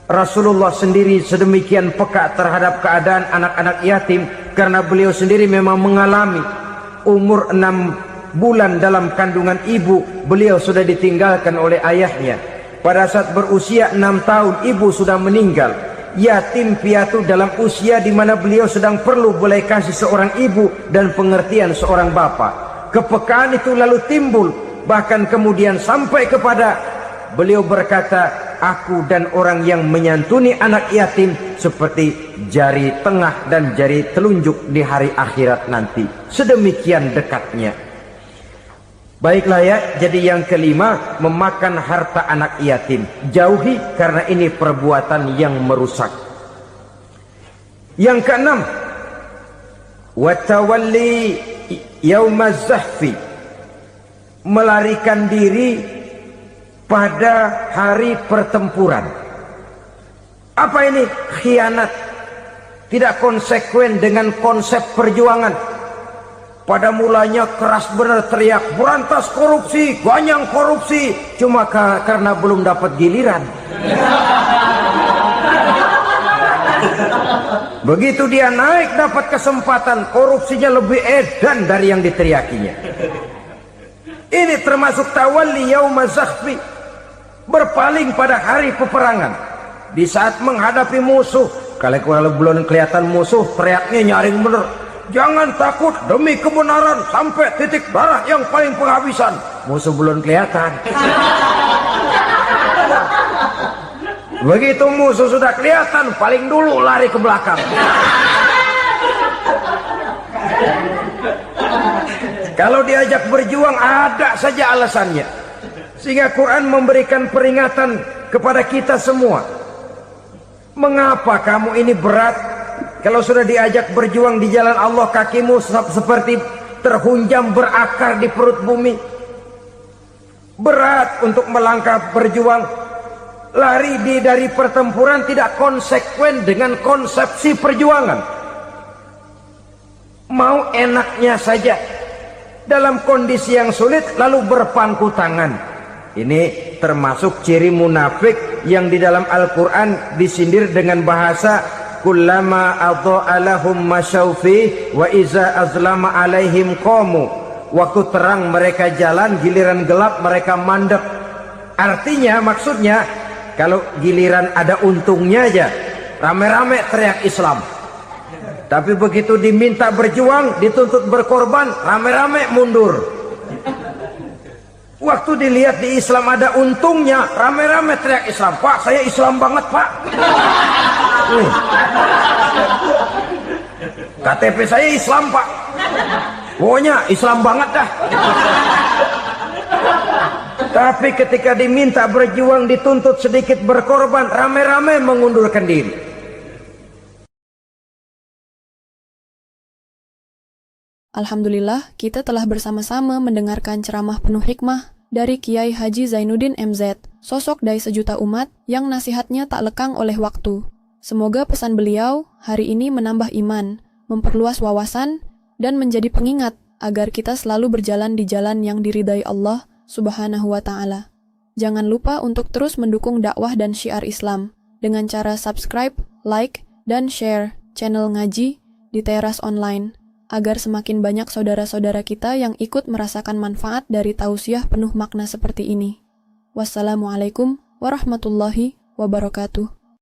Rasulullah sendiri sedemikian peka terhadap keadaan anak-anak yatim, karena beliau sendiri memang mengalami. Umur 6 bulan dalam kandungan ibu, beliau sudah ditinggalkan oleh ayahnya. Pada saat berusia 6 tahun, ibu sudah meninggal. Yatim piatu dalam usia di mana beliau sedang perlu belas kasih seorang ibu dan pengertian seorang bapak. Kepekaan itu lalu timbul, bahkan kemudian sampai kepada beliau berkata, aku dan orang yang menyantuni anak yatim seperti jari tengah dan jari telunjuk di hari akhirat nanti. Sedemikian dekatnya. Baiklah ya, jadi yang kelima, memakan harta anak yatim. Jauhi, karena ini perbuatan yang merusak. Yang keenam, watawalli yaumaz zahfi, melarikan diri pada hari pertempuran. Apa ini? Khianat. Tidak konsekuen dengan konsep perjuangan. Pada mulanya keras benar teriak, berantas korupsi, ganyang korupsi, cuma karena belum dapat giliran. Begitu dia naik dapat kesempatan, korupsinya lebih edan dari yang diteriakinya. Ini termasuk tawalli yaumaz zahfi, berpaling pada hari peperangan. Di saat menghadapi musuh, kalau belum kelihatan musuh, teriaknya nyaring bener, jangan takut demi kebenaran sampai titik darah yang paling penghabisan. Musuh belum kelihatan. Begitu musuh sudah kelihatan, paling dulu lari ke belakang. Kalau diajak berjuang ada saja alasannya. Sehingga Quran memberikan peringatan kepada kita semua. Mengapa kamu ini berat? Kalau sudah diajak berjuang di jalan Allah, kakimu seperti terhunjam berakar di perut bumi. Berat untuk melangkah berjuang. Lari dari pertempuran tidak konsekuen dengan konsepsi perjuangan. Mau enaknya saja. Dalam kondisi yang sulit lalu berpangku tangan. Ini termasuk ciri munafik yang di dalam Al-Quran disindir dengan bahasa kullama adha'a lahum masyaufi wa iza azlama alaihim qamu. Waktu terang mereka jalan, giliran gelap mereka mandek. Artinya, maksudnya, kalau giliran ada untungnya aja, rame-rame teriak Islam. Tapi begitu diminta berjuang, dituntut berkorban, rame-rame mundur. Waktu dilihat di Islam ada untungnya, rame-rame teriak Islam. Pak, saya Islam banget, Pak. KTP saya Islam, Pak. Pokoknya Islam banget dah. Tapi ketika diminta berjuang, dituntut sedikit berkorban, rame-rame mengundurkan diri. Alhamdulillah, kita telah bersama-sama mendengarkan ceramah penuh hikmah dari Kiai Haji Zainuddin MZ, sosok dai sejuta umat yang nasihatnya tak lekang oleh waktu. Semoga pesan beliau hari ini menambah iman, memperluas wawasan, dan menjadi pengingat agar kita selalu berjalan di jalan yang diridai Allah Subhanahu wa Ta'ala. Jangan lupa untuk terus mendukung dakwah dan syiar Islam dengan cara subscribe, like, dan share channel ngaji di Teras Online agar semakin banyak saudara-saudara kita yang ikut merasakan manfaat dari tausiah penuh makna seperti ini. Wassalamualaikum warahmatullahi wabarakatuh.